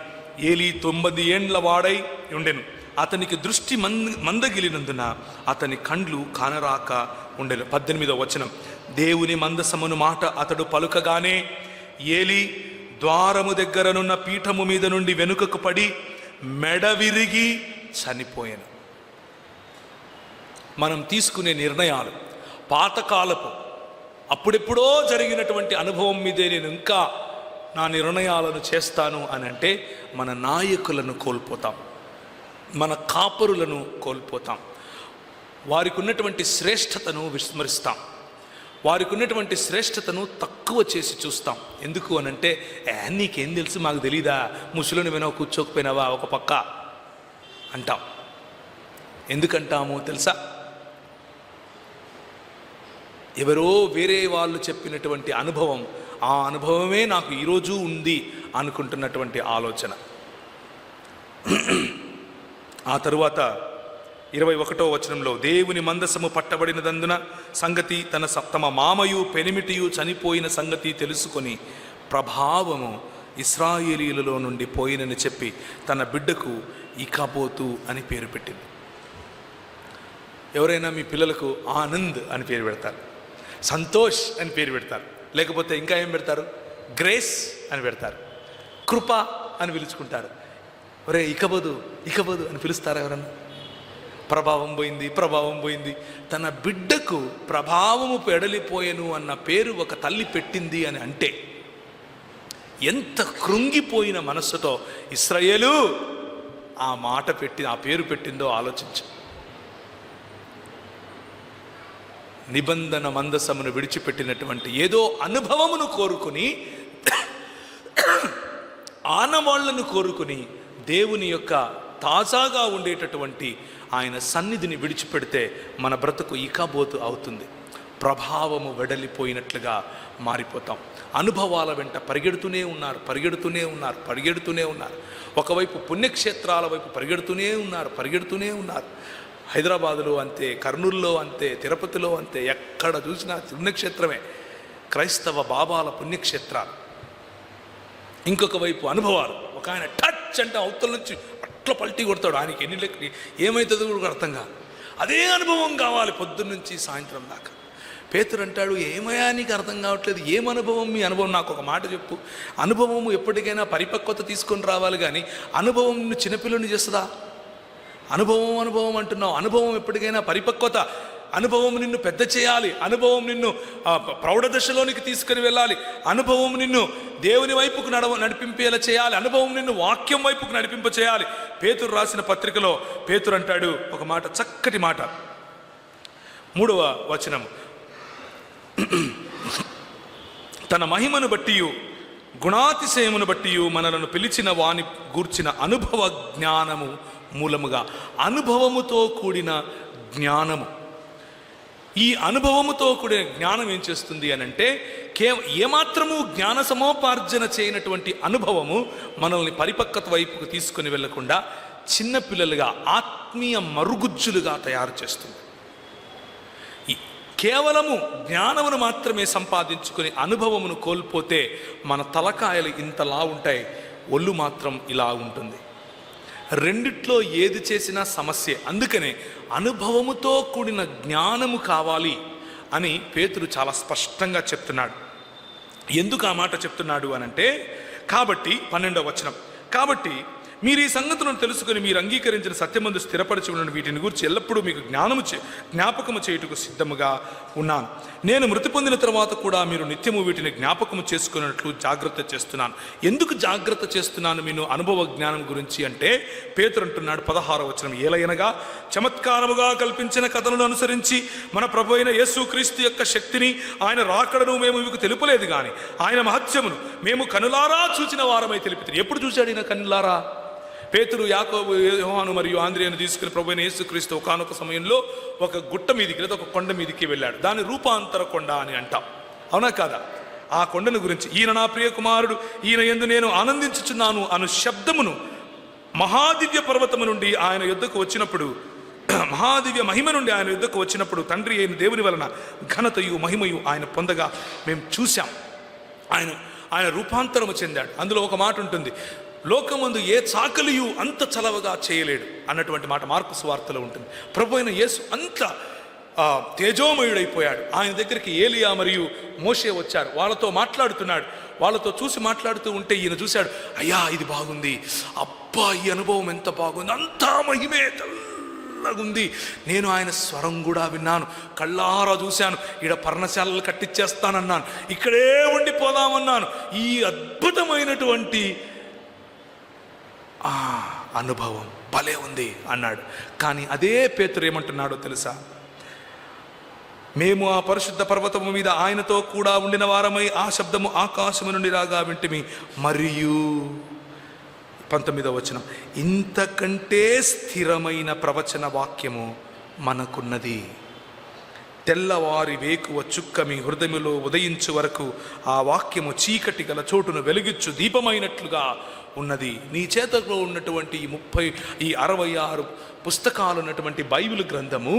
ఏలీ 90 ఏండ్ల వాడై ఉండెను. అతనికి దృష్టి మందగిలినందున అతని కండ్లు కానరాక ఉండెను. 18వ వచనం, దేవుని మందసమును మాట అతడు పలుకగానే ఏలీ ద్వారము దగ్గరనున్న పీఠము మీద నుండి వెనుకకు పడి మెడ విరిగి చనిపోయాను. మనం తీసుకునే నిర్ణయాలు పాతకాలపు అప్పుడెప్పుడో జరిగినటువంటి అనుభవం మీదే నేను ఇంకా నా నిర్ణయాలను చేస్తాను అని అంటే మన నాయకులను కోల్పోతాం, మన కాపరులను కోల్పోతాం, వారికి ఉన్నటువంటి శ్రేష్టతను విస్మరిస్తాం, వారికి ఉన్నటువంటి శ్రేష్టతను తక్కువ చేసి చూస్తాం. ఎందుకు అనంటే నీకేం తెలుసు, మాకు తెలీదా, ముసలిని వినో కూర్చోకపోయినావా ఒక పక్క అంటాం. ఎందుకంటాము తెలుసా? ఎవరో వేరే వాళ్ళు చెప్పినటువంటి అనుభవం, ఆ అనుభవమే నాకు ఈరోజు ఉంది అనుకుంటున్నటువంటి ఆలోచన. ఆ తరువాత 21వ వచనంలో, దేవుని మందసము పట్టబడినదందున సంగతి తమ మామయు పెనిమిటియు చనిపోయిన సంగతి తెలుసుకొని ప్రభావము ఇశ్రాయేలీయులలో నుండి పోయినని చెప్పి తన బిడ్డకు ఇకాబోతు అని పేరు పెట్టింది. ఎవరైనా మీ పిల్లలకు ఆనంద్ అని పేరు పెడతారు, సంతోష్ అని పేరు పెడతారు, లేకపోతే ఇంకా ఏం పెడతారు, గ్రేస్ అని పెడతారు, కృప అని పిలుచుకుంటారు. ఒరే ఇకబోదు అని పిలుస్తారా ఎవరన్నా? ప్రభావం పోయింది. తన బిడ్డకు ప్రభావము పెడలిపోయెను అన్న పేరు ఒక తల్లి పెట్టింది అని అంటే ఎంత కృంగిపోయిన మనస్సుతో ఇశ్రాయేలు ఆ మాట పెట్టి ఆ పేరు పెట్టిందో ఆలోచించు. నిబంధన మందసమును విడిచిపెట్టినటువంటి ఏదో అనుభవమును కోరుకుని, ఆనవాళ్లను కోరుకుని దేవుని యొక్క తాజాగా ఉండేటటువంటి ఆయన సన్నిధిని విడిచిపెడితే మన బ్రతుకు ఇకాబోతు అవుతుంది. ప్రభావము వెడలిపోయినట్లుగా మారిపోతాం. అనుభవాల వెంట పరిగెడుతూనే ఉన్నారు. ఒకవైపు పుణ్యక్షేత్రాల వైపు పరిగెడుతూనే ఉన్నారు. హైదరాబాదులో అంతే, కర్నూలులో అంతే, తిరుపతిలో అంతే, ఎక్కడ చూసినా పుణ్యక్షేత్రమే, క్రైస్తవ బాబాల పుణ్యక్షేత్రాలు. ఇంకొక వైపు అనుభవాలు. ఒక ఆయన టచ్ అంటే అవతల నుంచి అట్లా పల్టీ కొడతాడు, ఆయనకి ఎన్ని లెక్క ఏమవుతుందో కూడా అర్థం కాదు. అదే అనుభవం కావాలి పొద్దున్నుంచి సాయంత్రం దాకా. పేతురు అంటాడు, ఏమయ్యా నీకు అర్థం కావట్లేదు, ఏం అనుభవం? మీ అనుభవం నాకు ఒక మాట చెప్పు. అనుభవము ఎప్పటికైనా పరిపక్వత తీసుకొని రావాలి, కానీ అనుభవం నిన్ను చిన్నపిల్లని చేస్తుందా? అనుభవం అంటున్నావు. అనుభవం ఎప్పటికైనా పరిపక్వత, అనుభవం నిన్ను పెద్ద చేయాలి, అనుభవం నిన్ను ప్రౌఢ దశలోనికి తీసుకుని వెళ్ళాలి, అనుభవం నిన్ను దేవుని వైపుకు నడిపింపేలా చేయాలి, అనుభవం నిన్ను వాక్యం వైపుకు నడిపింప చేయాలి. పేతురు రాసిన పత్రికలో పేతురు అంటాడు ఒక మాట, చక్కటి మాట, 3వ వచనం, తన మహిమను బట్టియు గుణాతిశయమును బట్టియు మనలను పిలిచిన వాని గూర్చిన అనుభవ జ్ఞానము మూలముగా. అనుభవముతో కూడిన జ్ఞానము. ఈ అనుభవముతో కూడిన జ్ఞానం ఏం చేస్తుంది అని అంటే, ఏమాత్రము జ్ఞాన సమోపార్జన చేయనటువంటి అనుభవము మనల్ని పరిపక్వత వైపుకు తీసుకుని వెళ్లకుండా చిన్నపిల్లలుగా, ఆత్మీయ మరుగుజ్జులుగా తయారు చేస్తుంది. కేవలము జ్ఞానమును మాత్రమే సంపాదించుకొని అనుభవమును కోల్పోతే మన తలకాయలు ఇంతలా ఉంటాయి, ఒళ్ళు మాత్రం ఇలా ఉంటుంది. రెండిట్లో ఏది చేసినా సమస్య. అందుకనే అనుభవముతో కూడిన జ్ఞానము కావాలి అని పేతురు చాలా స్పష్టంగా చెప్తున్నాడు. ఎందుకు ఆ మాట చెప్తున్నాడు అనంటే, కాబట్టి 12వ వచనం, కాబట్టి మీరు ఈ సంగతులను తెలుసుకుని మీరు అంగీకరించిన సత్యమందు స్థిరపరచి ఉన్న వీటిని గురించి ఎల్లప్పుడూ మీకు జ్ఞాపకము చేయుటకు సిద్ధముగా ఉన్నాను. నేను మృతి పొందిన తర్వాత కూడా మీరు నిత్యము వీటిని జ్ఞాపకము చేసుకున్నట్లు జాగ్రత్త చేస్తున్నాను. ఎందుకు జాగ్రత్త చేస్తున్నాను మీరు అనుభవ జ్ఞానం గురించి అంటే, పేతురు అంటున్నాడు 16వ వచనం, ఏలయనగా చమత్కారముగా కల్పించిన కథలను అనుసరించి మన ప్రభు అయిన యేసుక్రీస్తు యొక్క శక్తిని, ఆయన రాకడను మేము మీకు తెలుపలేదు, కానీ ఆయన మహత్యమును మేము కనులారా చూచిన వారమై తెలిపితే. ఎప్పుడు చూశాడు ఈయన కనులారా? పేతురు, యాకోబు, యోహాను మరియు ఆంద్రియను తీసుకుని ప్రభు అయిన యేసుక్రీస్తు ఒకానొక సమయంలో ఒక గుట్ట మీదికి లేదా ఒక కొండ మీదికి వెళ్ళాడు. దాన్ని రూపాంతర కొండ అని అంటాం, అవునా కాదా? ఆ కొండను గురించి, ఈయన నా ప్రియ కుమారుడు, ఈయన యందు నేను ఆనందించుచున్నాను అను శబ్దమును మహాదివ్య పర్వతము నుండి ఆయన యుద్ధకు వచ్చినప్పుడు, మహాదివ్య మహిమ నుండి ఆయన యుద్ధకు వచ్చినప్పుడు తండ్రి అయిన దేవుని వలన ఘనతయు మహిమయు ఆయన పొందగా మేము చూశాం. ఆయన రూపాంతరము చెందాడు. అందులో ఒక మాట ఉంటుంది, లోకమందు ఏ చాకలియు అంత చలవగా చేయలేడు అన్నటువంటి మాట మార్కు సువార్తలో ఉంటుంది. ప్రభు అయిన యేసు అంత తేజోమయుడైపోయాడు. ఆయన దగ్గరికి ఏలియా మరియు మోషే వచ్చారు. వాళ్ళతో మాట్లాడుతున్నాడు. వాళ్ళతో చూసి మాట్లాడుతూ ఉంటే ఈయన చూశాడు, అయ్యా ఇది బాగుంది, అబ్బా ఈ అనుభవం ఎంత బాగుంది, అంతా మహిమే తెల్లగుంది. నేను ఆయన స్వరం కూడా విన్నాను, కళ్ళారా చూశాను, ఈడ పర్ణశాలలు కట్టించేస్తానన్నాను, ఇక్కడే ఉండిపోదామన్నాను. ఈ అద్భుతమైనటువంటి అనుభవం భలే ఉంది అన్నాడు. కానీ అదే పేతురు ఏమంటున్నాడో తెలుసా? మేము ఆ పరిశుద్ధ పర్వతము మీద ఆయనతో కూడా ఉండిన వారమై ఆ శబ్దము ఆకాశము నుండి రాగా వింటిమి. మరియు 19వ వచనం, ఇంతకంటే స్థిరమైన ప్రవచన వాక్యము మనకున్నది. తెల్లవారి వేకువ చుక్క మీ హృదయములో ఉదయించు వరకు ఆ వాక్యము చీకటి గల చోటును వెలుగిచ్చు దీపమైనట్లుగా ఉన్నది. నీ చేతలో ఉన్నటువంటి ఈ 66 పుస్తకాలు ఉన్నటువంటి బైబిల్ గ్రంథము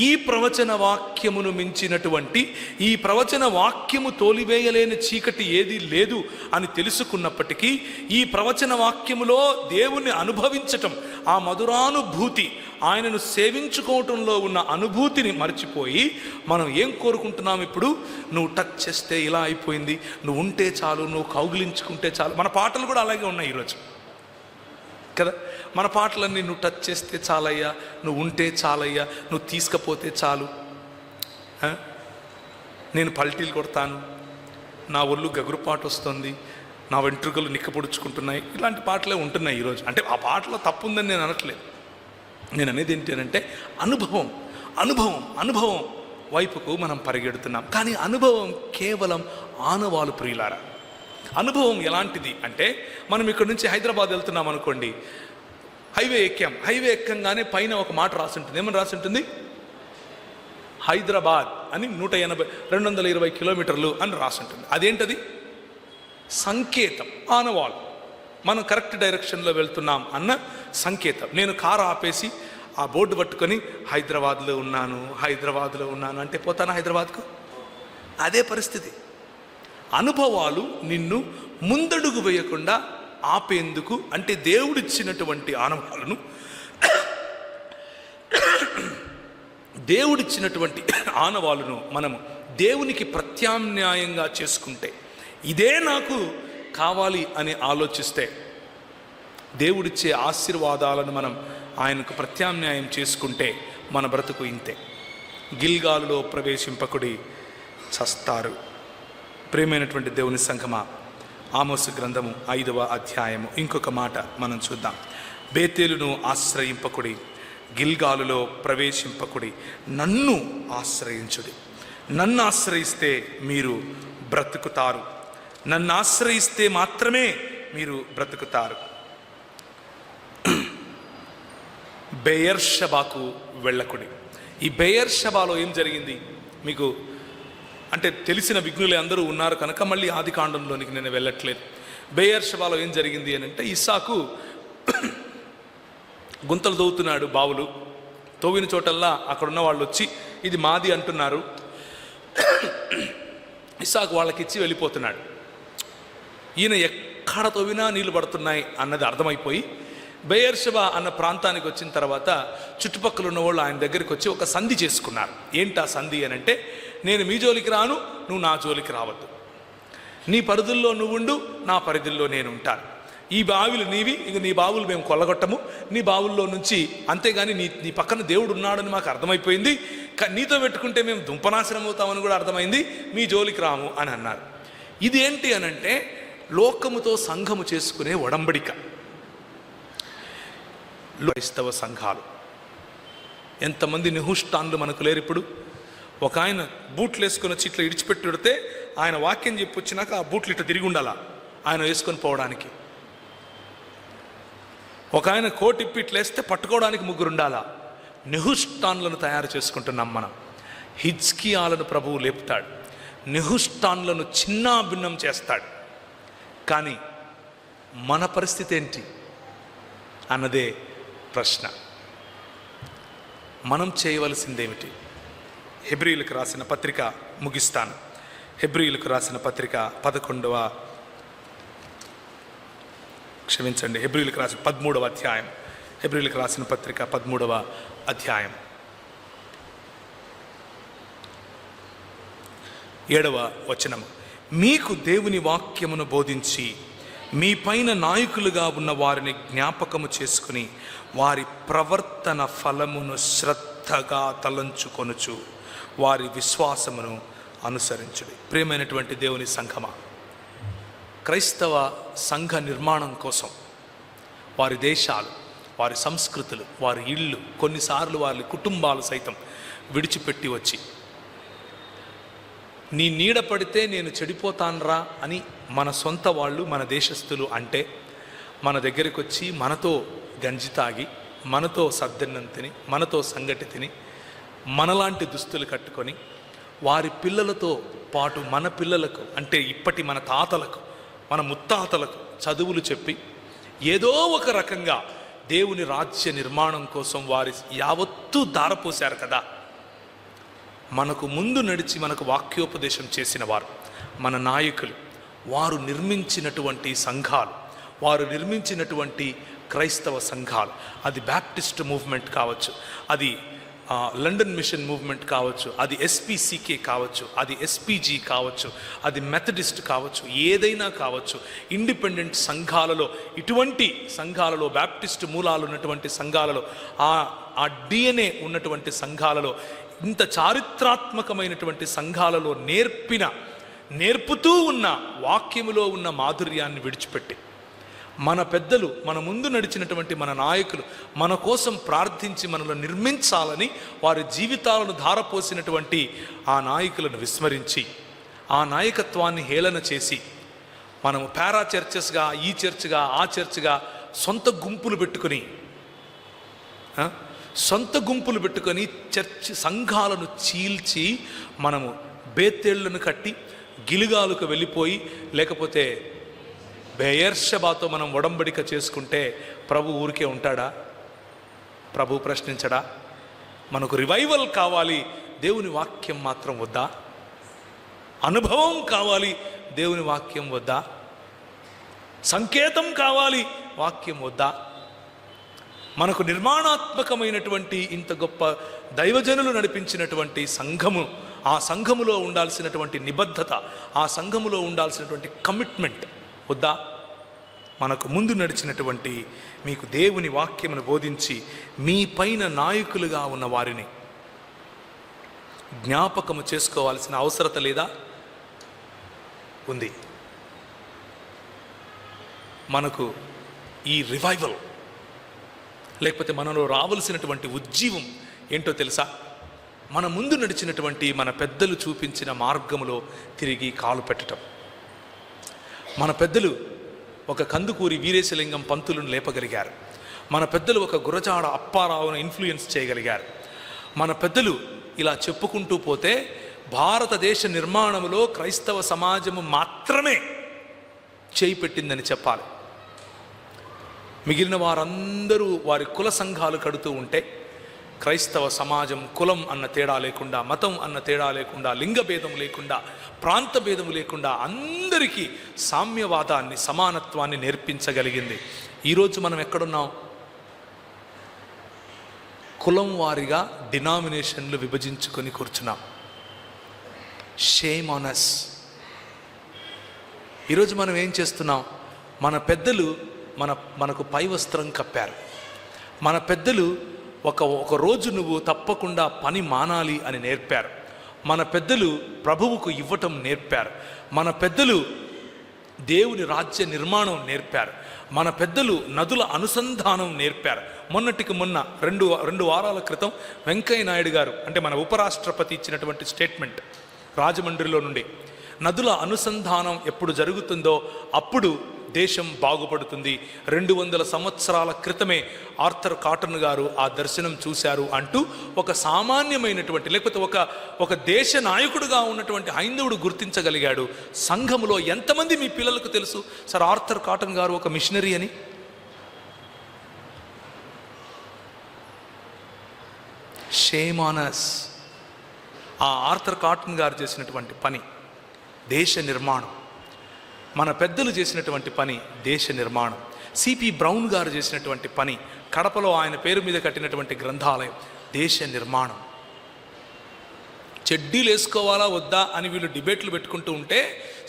ఈ ప్రవచన వాక్యమును మించినటువంటి, ఈ ప్రవచన వాక్యము తోలివేయలేని చీకటి ఏది లేదు అని తెలుసుకున్నప్పటికీ, ఈ ప్రవచన వాక్యములో దేవుణ్ణి అనుభవించటం, ఆ మధురానుభూతి, ఆయనను సేవించుకోవటంలో ఉన్న అనుభూతిని మర్చిపోయి మనం ఏం కోరుకుంటున్నాం ఇప్పుడు? నువ్వు టచ్ చేస్తే ఇలా అయిపోయింది, నువ్వు ఉంటే చాలు, నువ్వు కౌగిలించుకుంటే చాలు. మన పాటలు కూడా అలాగే ఉన్నాయి ఈరోజు కదా. మన పాటలన్నీ నువ్వు టచ్ చేస్తే చాలయ్యా, నువ్వు ఉంటే చాలయ్యా, నువ్వు తీసుకపోతే చాలు, నేను పల్టీలు కొడతాను, నా ఒళ్ళు గగురుపాటు వస్తుంది, నా వెంట్రుకలు నిక్కపొడుచుకుంటున్నాయి, ఇలాంటి పాటలే ఉంటున్నాయి ఈరోజు. అంటే ఆ పాటలో తప్పు ఉందని నేను అనట్లేదు. నేను అనేది ఏంటంటే అనుభవం అనుభవం అనుభవం వైపుకు మనం పరిగెడుతున్నాం. కానీ అనుభవం కేవలం ఆనవాలు ప్రియులారా. అనుభవం ఎలాంటిది అంటే, మనం ఇక్కడ నుంచి హైదరాబాద్ వెళ్తున్నాం అనుకోండి, హైవే ఎక్కంగానే పైన ఒక మాట రాసి ఉంటుంది. ఏమని రాసి ఉంటుంది? హైదరాబాద్ అని 220 కిలోమీటర్లు అని రాసి ఉంటుంది. అదేంటది? సంకేతం, ఆనవాలు, మనం కరెక్ట్ డైరెక్షన్లో వెళ్తున్నాం అన్న సంకేతం. నేను కారు ఆపేసి ఆ బోర్డు పట్టుకొని హైదరాబాద్లో ఉన్నాను అంటే పోతానా హైదరాబాద్కు? అదే పరిస్థితి. అనుభవాలు నిన్ను ముందడుగు వేయకుండా ఆపేందుకు, అంటే దేవుడిచ్చినటువంటి అనుభవాలను, దేవుడిచ్చినటువంటి ఆనవాళ్ళను మనము దేవునికి ప్రత్యామ్నాయంగా చేసుకుంటే, ఇదే నాకు కావాలి అని ఆలోచిస్తే, దేవుడిచ్చే ఆశీర్వాదాలను మనం ఆయనకు ప్రత్యామ్నాయం చేసుకుంటే మన బ్రతుకు ఇంతే. గిల్గాలులో ప్రవేశింపకుడి, చస్తారు. ప్రియమైనటువంటి దేవుని సంఘమా, ఆమోసు గ్రంథము 5వ అధ్యాయము ఇంకొక మాట మనం చూద్దాం. బేతేలును ఆశ్రయింపకుడి, గిల్గాలులో ప్రవేశింపకుడి, నన్ను ఆశ్రయించుడి. నన్ను ఆశ్రయిస్తే మీరు బ్రతుకుతారు. నన్ను ఆశ్రయిస్తే మాత్రమే మీరు బ్రతుకుతారు. బెయర్షబాకు వెళ్ళకుడి. ఈ బెయర్షబాలో ఏం జరిగింది మీకు అంటే తెలిసిన విఘ్నులే అందరూ ఉన్నారు కనుక మళ్ళీ ఆది కాండంలోనికి నేను వెళ్ళట్లేదు. బెయర్షబాలో ఏం జరిగింది అని అంటే, ఇస్సాకు గుంతలు తవ్వుతున్నాడు, బావులు తవ్విన చోటల్లా అక్కడున్న వాళ్ళు వచ్చి ఇది మాది అంటున్నారు. ఇస్సాకు వాళ్ళకి ఇచ్చి వెళ్ళిపోతున్నాడు. ఈయన ఎక్కడ తవ్వినా నీళ్లు పడుతున్నాయి అన్నది అర్థమైపోయి బెయర్షబా అన్న ప్రాంతానికి వచ్చిన తర్వాత చుట్టుపక్కల ఉన్న వాళ్ళు ఆయన దగ్గరికి వచ్చి ఒక సంధి చేసుకున్నారు. ఏంటి ఆ సంధి అని అంటే, నేను మీ జోలికి రాను, నువ్వు నా జోలికి రావద్దు, నీ పరిధుల్లో నువ్వుండు, నా పరిధుల్లో నేను ఉంటాను, ఈ బావులు నీవి, ఇక నీ బావులు మేము కొల్లగొట్టము, నీ బావుల్లో నుంచి అంతేగాని నీ పక్కన దేవుడు ఉన్నాడని మాకు అర్థమైపోయింది, నీతో పెట్టుకుంటే మేము దుంపనాశనం అవుతామని కూడా అర్థమైంది, మీ జోలికి రాము అని అన్నారు. ఇది ఏంటి అనంటే లోకముతో సంఘము చేసుకునే ఒడంబడిక. క్రైస్తవ సంఘాలు ఎంతమంది నిహుష్టాన్లు మనకు లేరు ఇప్పుడు. ఒక ఆయన బూట్లు వేసుకొని వచ్చి ఇట్లా ఇడిచిపెట్టి పెడితే ఆయన వాక్యం చెప్పి వచ్చినాక ఆ బూట్లు ఇట్లా తిరిగి ఉండాలా ఆయన వేసుకొని పోవడానికి. ఒక ఆయన కోట్ ఇప్పి ఇట్లా వేస్తే పట్టుకోవడానికి 3 ఉండాలా. నిహుష్టాన్లను తయారు చేసుకుంటున్నాం మనం. హిజ్కియాలను ప్రభువు లేపుతాడు, నిహుష్టాన్లను చిన్నాభిన్నం చేస్తాడు. కానీ మన పరిస్థితి ఏంటి అన్నదే ప్రశ్న. మనం చేయవలసిందేమిటి? హెబ్రీయులకు రాసిన పత్రిక ముగిస్తాను. హెబ్రీయులకు రాసిన పత్రిక 13వ హెబ్రీయులకు రాసిన 13వ అధ్యాయం. హెబ్రీయులకు రాసిన పత్రిక 13వ అధ్యాయం 7వ వచనం, మీకు దేవుని వాక్యమును బోధించి మీ పైన నాయకులుగా ఉన్న వారిని జ్ఞాపకము చేసుకుని వారి ప్రవర్తన ఫలమును శ్రద్ధగా తలంచుకొనుచు వారి విశ్వాసమును అనుసరించుడి. ప్రియమైనటువంటి దేవుని సంఘమా, క్రైస్తవ సంఘ నిర్మాణం కోసం వారి దేశాలు, వారి సంస్కృతులు, వారి ఇళ్ళు, కొన్నిసార్లు వారి కుటుంబాలు సైతం విడిచిపెట్టి వచ్చి నీ నీడ పడితే నేను చెడిపోతాన్రా అని మన సొంత వాళ్ళు, మన దేశస్థులు అంటే మన దగ్గరికి వచ్చి మనతో గంజి తాగి, మనతో సద్దన్నం తిని, మనతో సంగటి తిని, మనలాంటి దుస్తులు కట్టుకొని వారి పిల్లలతో పాటు మన పిల్లలకు అంటే ఇప్పటి మన తాతలకు, మన ముత్తాతలకు చదువులు చెప్పి ఏదో ఒక రకంగా దేవుని రాజ్య నిర్మాణం కోసం వారి యావత్తూ ధారపోశారు కదా. మనకు ముందు నడిచి మనకు వాక్యోపదేశం చేసిన వారు, మన నాయకులు, వారు నిర్మించినటువంటి సంఘాలు, వారు నిర్మించినటువంటి క్రైస్తవ సంఘాలు, అది బ్యాప్టిస్ట్ మూవ్మెంట్ కావచ్చు, అది లండన్ మిషన్ మూవ్మెంట్ కావచ్చు, అది ఎస్పీసీకే కావచ్చు, అది ఎస్పీజీ కావచ్చు, అది మెథడిస్ట్ కావచ్చు, ఏదైనా కావచ్చు, ఇండిపెండెంట్ సంఘాలలో, ఇటువంటి సంఘాలలో, బ్యాప్టిస్ట్ మూలాలు ఉన్నటువంటి సంఘాలలో, ఆ డిఎన్ఏ ఉన్నటువంటి సంఘాలలో, ఇంత చారిత్రాత్మకమైనటువంటి సంఘాలలో నేర్పుతూ ఉన్న వాక్యములో ఉన్న మాధుర్యాన్ని విడిచిపెట్టి మన పెద్దలు, మన ముందు నడిచినటువంటి మన నాయకులు మన కోసం ప్రార్థించి మనలో నిర్మించాలని వారి జీవితాలను ధారపోసినటువంటి ఆ నాయకులను విస్మరించి, ఆ నాయకత్వాన్ని హేళన చేసి మనము పారా చర్చెస్గా, ఈ చర్చ్గా, ఆ చర్చ్గా సొంత గుంపులు పెట్టుకొని చర్చ్ సంఘాలను చీల్చి మనము బేతేళ్లను కట్టి గిలిగాలకు వెళ్ళిపోయి, లేకపోతే బెయర్షబాతో మనం ఒడంబడిక చేసుకుంటే ప్రభు ఊరికే ఉంటాడా? ప్రభు ప్రశ్నించడా? మనకు రివైవల్ కావాలి, దేవుని వాక్యం మాత్రం వద్దా? అనుభవం కావాలి, దేవుని వాక్యం వద్దా? సంకేతం కావాలి, వాక్యం వద్దా? మనకు నిర్మాణాత్మకమైనటువంటి ఇంత గొప్ప దైవజనులు నడిపించినటువంటి సంఘము, ఆ సంఘములో ఉండాల్సినటువంటి నిబద్ధత, ఆ సంఘములో ఉండాల్సినటువంటి కమిట్మెంట్ వద్దా? మనకు ముందు నడిచినటువంటి మీకు దేవుని వాక్యమును బోధించి మీ పైన నాయకులుగా ఉన్న వారిని జ్ఞాపకము చేసుకోవాల్సిన అవసరత లేదా? ఉంది. మనకు ఈ రివైవల్ లేకపోతే మనలో రావలసినటువంటి ఉజ్జీవం ఏంటో తెలుసా? మన ముందు నడిచినటువంటి మన పెద్దలు చూపించిన మార్గములో తిరిగి కాలు పెట్టడం. మన పెద్దలు ఒక కందుకూరి వీరేశలింగం పంతులను లేపగలిగారు. మన పెద్దలు ఒక గురజాడ అప్పారావును ఇన్ఫ్లుయెన్స్ చేయగలిగారు. మన పెద్దలు ఇలా చెప్పుకుంటూ పోతే భారతదేశ నిర్మాణంలో క్రైస్తవ సమాజము మాత్రమే చేయి పెట్టిందని చెప్పాలి. మిగిలిన వారందరూ వారి కుల సంఘాలు కడుతూ ఉంటే క్రైస్తవ సమాజం కులం అన్న తేడా లేకుండా, మతం అన్న తేడా లేకుండా, లింగ భేదం లేకుండా, ప్రాంత భేదం లేకుండా అందరికీ సామ్యవాదాన్ని, సమానత్వాన్ని నేర్పించగలిగింది. ఈరోజు మనం ఎక్కడున్నాం? కులం వారిగా డినామినేషన్లు విభజించుకొని కూర్చున్నాం. Shame on us. ఈరోజు మనం ఏం చేస్తున్నాం? మన పెద్దలు మనకు పై వస్త్రం కప్పారు. మన పెద్దలు ఒక రోజు నువ్వు తప్పకుండా పని మానాలి అని నేర్పారు. మన పెద్దలు ప్రభువుకు ఇవ్వటం నేర్పారు. మన పెద్దలు దేవుని రాజ్య నిర్మాణం నేర్పారు. మన పెద్దలు నదుల అనుసంధానం నేర్పారు. మొన్నటికి మొన్న రెండు వారాల క్రితం వెంకయ్య నాయుడు గారు, అంటే మన ఉపరాష్ట్రపతి ఇచ్చినటువంటి స్టేట్మెంట్ రాజమండ్రిలో నుండి, నదుల అనుసంధానం ఎప్పుడు జరుగుతుందో అప్పుడు దేశం బాగుపడుతుంది. 200 సంవత్సరాల క్రితమే ఆర్థర్ కాటన్ గారు ఆ దర్శనం చూశారు అంటూ ఒక సామాన్యమైనటువంటి, లేకపోతే ఒక దేశ నాయకుడుగా ఉన్నటువంటి హైందవుడు గుర్తించగలిగాడు. సంఘములో ఎంతమంది మీ పిల్లలకు తెలుసు సార్ ఆర్థర్ కాటన్ గారు ఒక మిషనరీ అని? Shame on us. ఆ ఆర్థర్ కాటన్ గారు చేసినటువంటి పని దేశ నిర్మాణం. మన పెద్దలు చేసినటువంటి పని దేశ నిర్మాణం. సిపి బ్రౌన్ గారు చేసినటువంటి పని, కడపలో ఆయన పేరు మీద కట్టినటువంటి గ్రంథాలయం దేశ నిర్మాణం. చెడ్డీలు వేసుకోవాలా వద్దా అని వీళ్ళు డిబేట్లు పెట్టుకుంటూ ఉంటే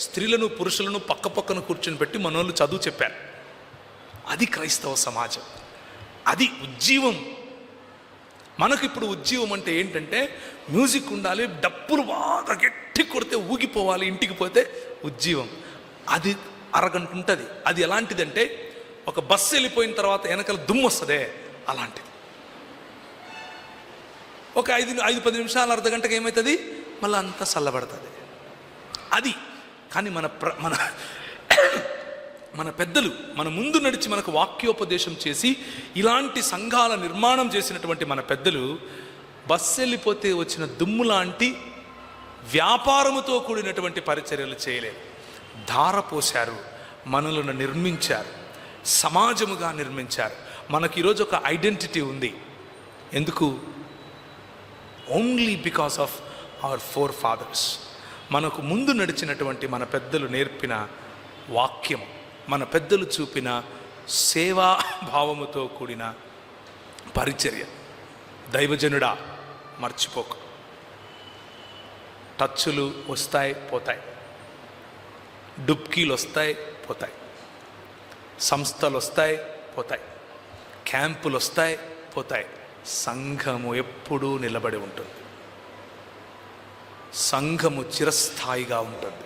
స్త్రీలను పురుషులను పక్క పక్కన కూర్చొని పెట్టి మనోళ్ళు చదువు చెప్పారు. అది క్రైస్తవ సమాజం, అది ఉజ్జీవం. మనకు ఇప్పుడు ఉజ్జీవం అంటే ఏంటంటే మ్యూజిక్ ఉండాలి, డప్పులు బాగా గట్టి కొడితే ఊగిపోవాలి, ఇంటికి పోతే ఉజ్జీవం. అది అరగంట ఉంటుంది. అది ఎలాంటిదంటే ఒక బస్సు వెళ్ళిపోయిన తర్వాత వెనకాల దుమ్ము వస్తుందే అలాంటిది. ఒక 5-10 నిమిషాలు, అర్ధ గంటకి ఏమవుతుంది, మళ్ళీ అంతా చల్లబడుతుంది. అది కానీ మన పెద్దలు మన ముందు నడిచి మనకు వాక్యోపదేశం చేసి ఇలాంటి సంఘాల నిర్మాణం చేసినటువంటి మన పెద్దలు బస్సు వెళ్ళిపోతే వచ్చిన దుమ్ము లాంటి వ్యాపారముతో కూడినటువంటి పరిచర్యలు చేయలేదు. ధారపోశారు, మనలను నిర్మించారు, సమాజముగా నిర్మించారు. మనకి ఈరోజు ఒక ఐడెంటిటీ ఉంది. ఎందుకు? Only because of our forefathers. మనకు ముందు నడిచినటువంటి మన పెద్దలు నేర్పిన వాక్యం, మన పెద్దలు చూపిన సేవాభావముతో కూడిన పరిచర్య. దైవజనుడా మర్చిపోకు. టచ్చులు వస్తాయి పోతాయి, డుబ్కీలు వస్తాయి పోతాయి, సంస్థలు వస్తాయి పోతాయి, క్యాంపులు వస్తాయి పోతాయి. సంఘము ఎప్పుడూ నిలబడి ఉంటుంది. సంఘము చిరస్థాయిగా ఉంటుంది.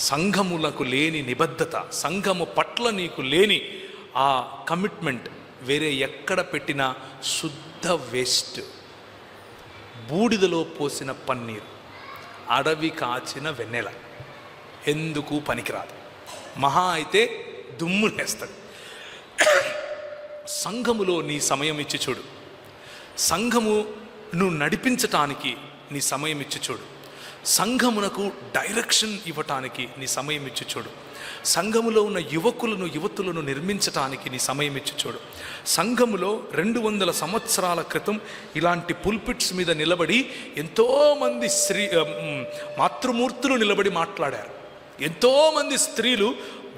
సంఘములకు లేని నిబద్ధత, సంఘము పట్ల నీకు లేని ఆ కమిట్మెంట్ వేరే ఎక్కడ పెట్టినా శుద్ధ వేస్ట్. బూడిదలో పోసిన పన్నీరు, అడవి కాచిన వెన్నెల, ఎందుకు పనికిరాదు. మహా అయితే దుమ్ము లేస్తాడు. సంఘములో నీ సమయం ఇచ్చి చూడు. సంఘమును నడిపించటానికి నీ సమయం ఇచ్చి చూడు. సంఘమునకు డైరెక్షన్ ఇవ్వటానికి నీ సమయం ఇచ్చి చూడు. సంఘములో ఉన్న యువతులను నిర్మించటానికి నీ సమయం ఇచ్చి చూడు. సంఘములో 200 సంవత్సరాల క్రితం ఇలాంటి పుల్పిట్స్ మీద నిలబడి ఎంతోమంది మాతృమూర్తులు నిలబడి మాట్లాడారు. ఎంతోమంది స్త్రీలు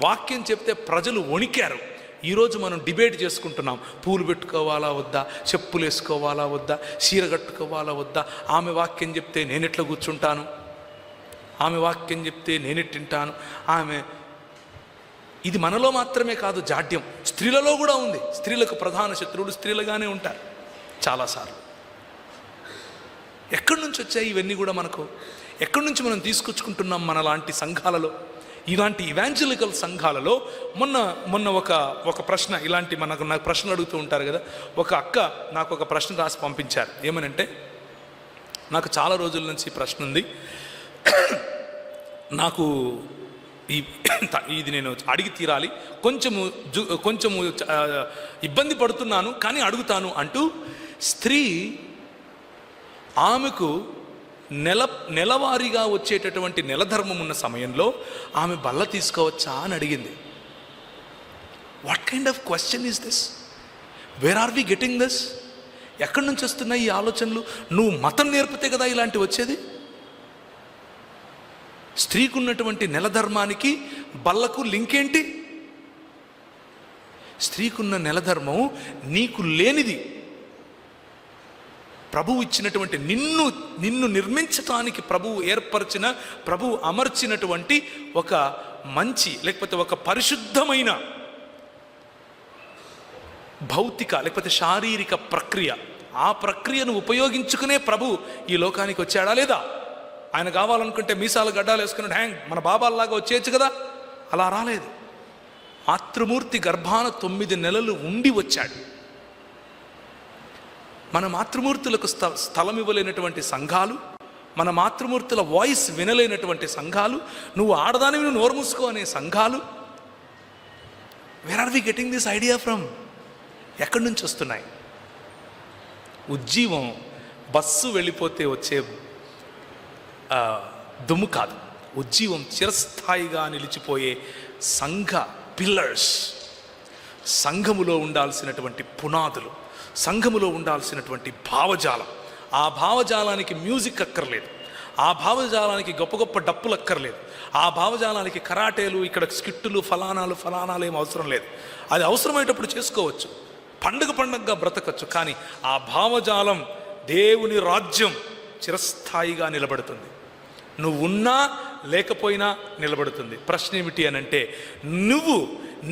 వాక్యం చెప్తే ప్రజలు వణికారు. ఈరోజు మనం డిబేట్ చేసుకుంటున్నాం. పూలు పెట్టుకోవాలా వద్దా, చెప్పులు వేసుకోవాలా వద్దా, చీర కట్టుకోవాలా వద్దా, ఆమె వాక్యం చెప్తే నేనెట్లా కూర్చుంటాను, ఆమె వాక్యం చెప్తే నేనెట్టింటాను. ఇది మనలో మాత్రమే కాదు, జాడ్యం స్త్రీలలో కూడా ఉంది. స్త్రీలకు ప్రధాన శత్రువులు స్త్రీలుగానే ఉంటారు చాలాసార్లు. ఎక్కడి నుంచి వచ్చాయి ఇవన్నీ కూడా మనకు? ఎక్కడి నుంచి మనం తీసుకొచ్చుకుంటున్నాం? మన లాంటి సంఘాలలో, ఇలాంటి ఇవాంజలికల్ సంఘాలలో మొన్న ఒక ప్రశ్న, ఇలాంటి నాకు ప్రశ్న అడుగుతూ ఉంటారు కదా. ఒక అక్క నాకు ఒక ప్రశ్న రాసి పంపించారు. ఏమనంటే, నాకు చాలా రోజుల నుంచి ప్రశ్న ఉంది, నాకు ఇది నేను అడిగి తీరాలి, కొంచెము ఇబ్బంది పడుతున్నాను కానీ అడుగుతాను అంటూ, స్త్రీ ఆమెకు నెలవారీగా వచ్చేటటువంటి నెలధర్మం ఉన్న సమయంలో ఆమె బల్ల తీసుకోవచ్చా అని అడిగింది. What kind of question is this? Where are we getting this? ఎక్కడి నుంచి వస్తున్నాయి ఈ ఆలోచనలు? నువ్వు మతం నేర్పితే కదా ఇలాంటివి వచ్చేది. స్త్రీకి ఉన్నటువంటి నెలధర్మానికి బల్లకు లింక్ ఏంటి? స్త్రీకున్న నెలధర్మం నీకు లేనిది. ప్రభువు ఇచ్చినటువంటి నిన్ను నిర్మించటానికి ప్రభువు ఏర్పరిచిన, ప్రభువు అమర్చినటువంటి ఒక మంచి, లేకపోతే ఒక పరిశుద్ధమైన భౌతిక లేకపోతే శారీరక ప్రక్రియ. ఆ ప్రక్రియను ఉపయోగించుకునే ప్రభువు ఈ లోకానికి వచ్చాడా లేదా? ఆయన కావాలనుకుంటే మీసాలు గడ్డాలు వేసుకుని హ్యాంగ్ మన బాబాల్లాగా వచ్చేయచ్చు కదా. అలా రాలేదు. మాతృమూర్తి గర్భాన 9 నెలలు ఉండి వచ్చాడు. మన మాతృమూర్తులకు స్థలం ఇవ్వలేనటువంటి సంఘాలు, మన మాతృమూర్తుల వాయిస్ వినలేనటువంటి సంఘాలు, నువ్వు ఆడదానివి నువ్వు నోరు మూసుకో అనే సంఘాలు. Where are we getting this idea from? ఎక్కడి నుంచి వస్తున్నాయి? ఉజ్జీవం బస్సు వెళ్ళిపోతే వచ్చే దుమ్ము కాదు. ఉజ్జీవం చిరస్థాయిగా నిలిచిపోయే సంఘ పిల్లర్స్, సంఘములో ఉండాల్సినటువంటి పునాదులు, సంఘములో ఉండాల్సినటువంటి భావజాలం. ఆ భావజాలానికి మ్యూజిక్ అక్కర్లేదు, ఆ భావజాలానికి గొప్ప గొప్ప డప్పులు అక్కర్లేదు, ఆ భావజాలానికి కరాటేలు, ఇక్కడ స్కిట్టులు, ఫలానాలు ఏం అవసరం లేదు. అది అవసరమయ్యేటప్పుడు చేసుకోవచ్చు, పండుగగా బ్రతకచ్చు. కానీ ఆ భావజాలం దేవుని రాజ్యం చిరస్థాయిగా నిలబడుతుంది. నువ్వు ఉన్నా లేకపోయినా నిలబడుతుంది. ప్రశ్న ఏమిటి అని అంటే, నువ్వు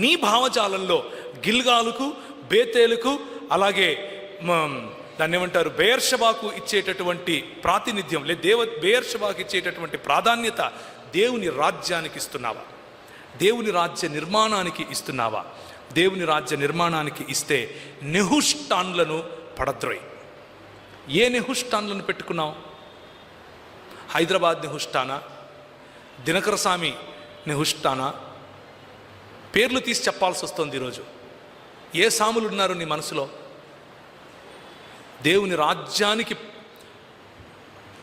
నీ భావజాలంలో గిల్గాలుకు, బేతేలుకు, అలాగే దాన్ని ఏమంటారు, బెయేర్షెబాకు ఇచ్చేటటువంటి ప్రాతినిధ్యం బెయేర్షెబాకు ఇచ్చేటటువంటి ప్రాధాన్యత దేవుని రాజ్యానికి ఇస్తున్నావా? దేవుని రాజ్య నిర్మాణానికి ఇస్తున్నావా? దేవుని రాజ్య నిర్మాణానికి ఇస్తే నెహుష్టాన్లను పడద్రోయ్. ఏ నెహుష్టాన్లను పెట్టుకున్నావు? హైదరాబాద్ నెహుష్టానా, దినకర స్వామి నెహుష్టానా? పేర్లు తీసి చెప్పాల్సి వస్తుంది ఈరోజు. ఏ సాములు ఉన్నారు నీ మనసులో?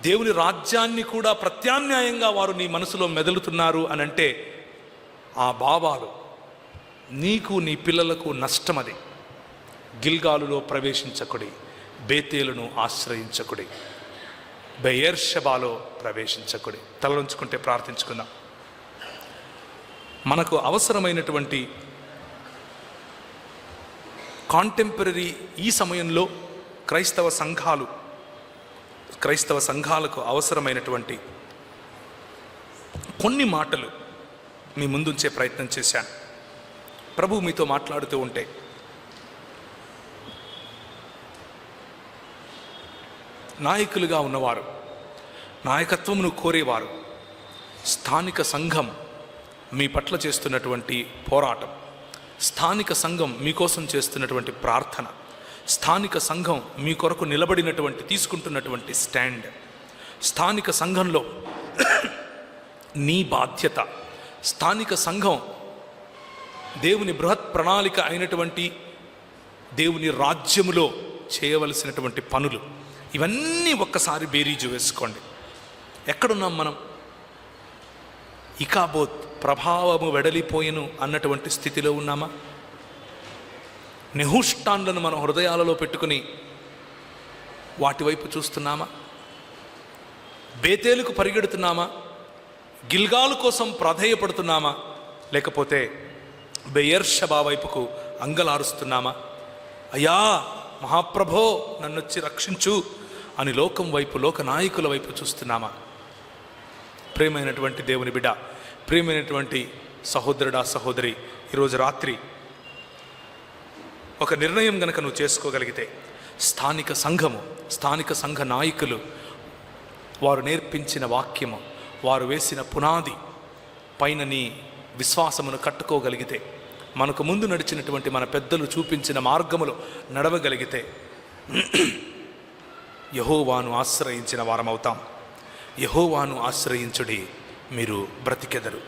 దేవుని రాజ్యాన్ని కూడా ప్రత్యామ్నాయంగా వారు నీ మనసులో మెదలుతున్నారు అని అంటే ఆ భావాలు నీకు, నీ పిల్లలకు నష్టమది. గిల్గాలులో ప్రవేశించకుడి, బేతేలును ఆశ్రయించకుడి, బెయేర్షెబాలో ప్రవేశించకుడి. తలలుంచుకుంటే ప్రార్థించుకుందాం. మనకు అవసరమైనటువంటి కాంటెంపరీ ఈ సమయంలో క్రైస్తవ సంఘాలకు అవసరమైనటువంటి కొన్ని మాటలు మీ ముందుంచే ప్రయత్నం చేశాను. ప్రభు మీతో మాట్లాడుతూ ఉంటే నాయకులుగా ఉన్నవారు, నాయకత్వమును కోరేవారు, స్థానిక సంఘం మీ పట్ల చేస్తున్నటువంటి పోరాటం, స్థానిక సంఘం మీకోసం చేస్తున్నటువంటి ప్రార్థన, స్థానిక సంఘం మీ కొరకు నిలబడినటువంటి తీసుకుంటున్నటువంటి స్టాండ్, స్థానిక సంఘంలో నీ బాధ్యత, స్థానిక సంఘం దేవుని బృహత్ ప్రణాళిక అయినటువంటి దేవుని రాజ్యములో చేయవలసినటువంటి పనులు, ఇవన్నీ ఒక్కసారి బేరీజు వేసుకోండి. ఎక్కడున్నాం మనం? ఇకాబోత్ ప్రభావము వెడలిపోయెను అన్నటువంటి స్థితిలో ఉన్నామా? నెహుష్టాన్లను మన హృదయాలలో పెట్టుకుని వాటి వైపు చూస్తున్నామా? బేతేలుకు పరిగెడుతున్నామా? గిల్గాలు కోసం ప్రాధేయపడుతున్నామా? లేకపోతే బెయేర్షెబా వైపుకు అంగలారుస్తున్నామా? అయ్యా మహాప్రభో నన్నొచ్చి రక్షించు అని లోకం వైపు, లోక నాయకుల వైపు చూస్తున్నామా? ప్రియమైనటువంటి దేవుని బిడ్డ, ప్రియమైనటువంటి సహోదరుడా, సహోదరి, ఈరోజు రాత్రి ఒక నిర్ణయం గనక నువ్వు చేసుకోగలిగితే, స్థానిక సంఘ నాయకులు వారు నేర్పించిన వాక్యము, వారు వేసిన పునాది పైన నీ విశ్వాసమును కట్టుకోగలిగితే, మనకు ముందు నడిచినటువంటి మన పెద్దలు చూపించిన మార్గములో నడవగలిగితే యెహోవాను ఆశ్రయించిన వారమవుతాం. యెహోవాను ఆశ్రయించుడి, మీరు బ్రతికెదరు.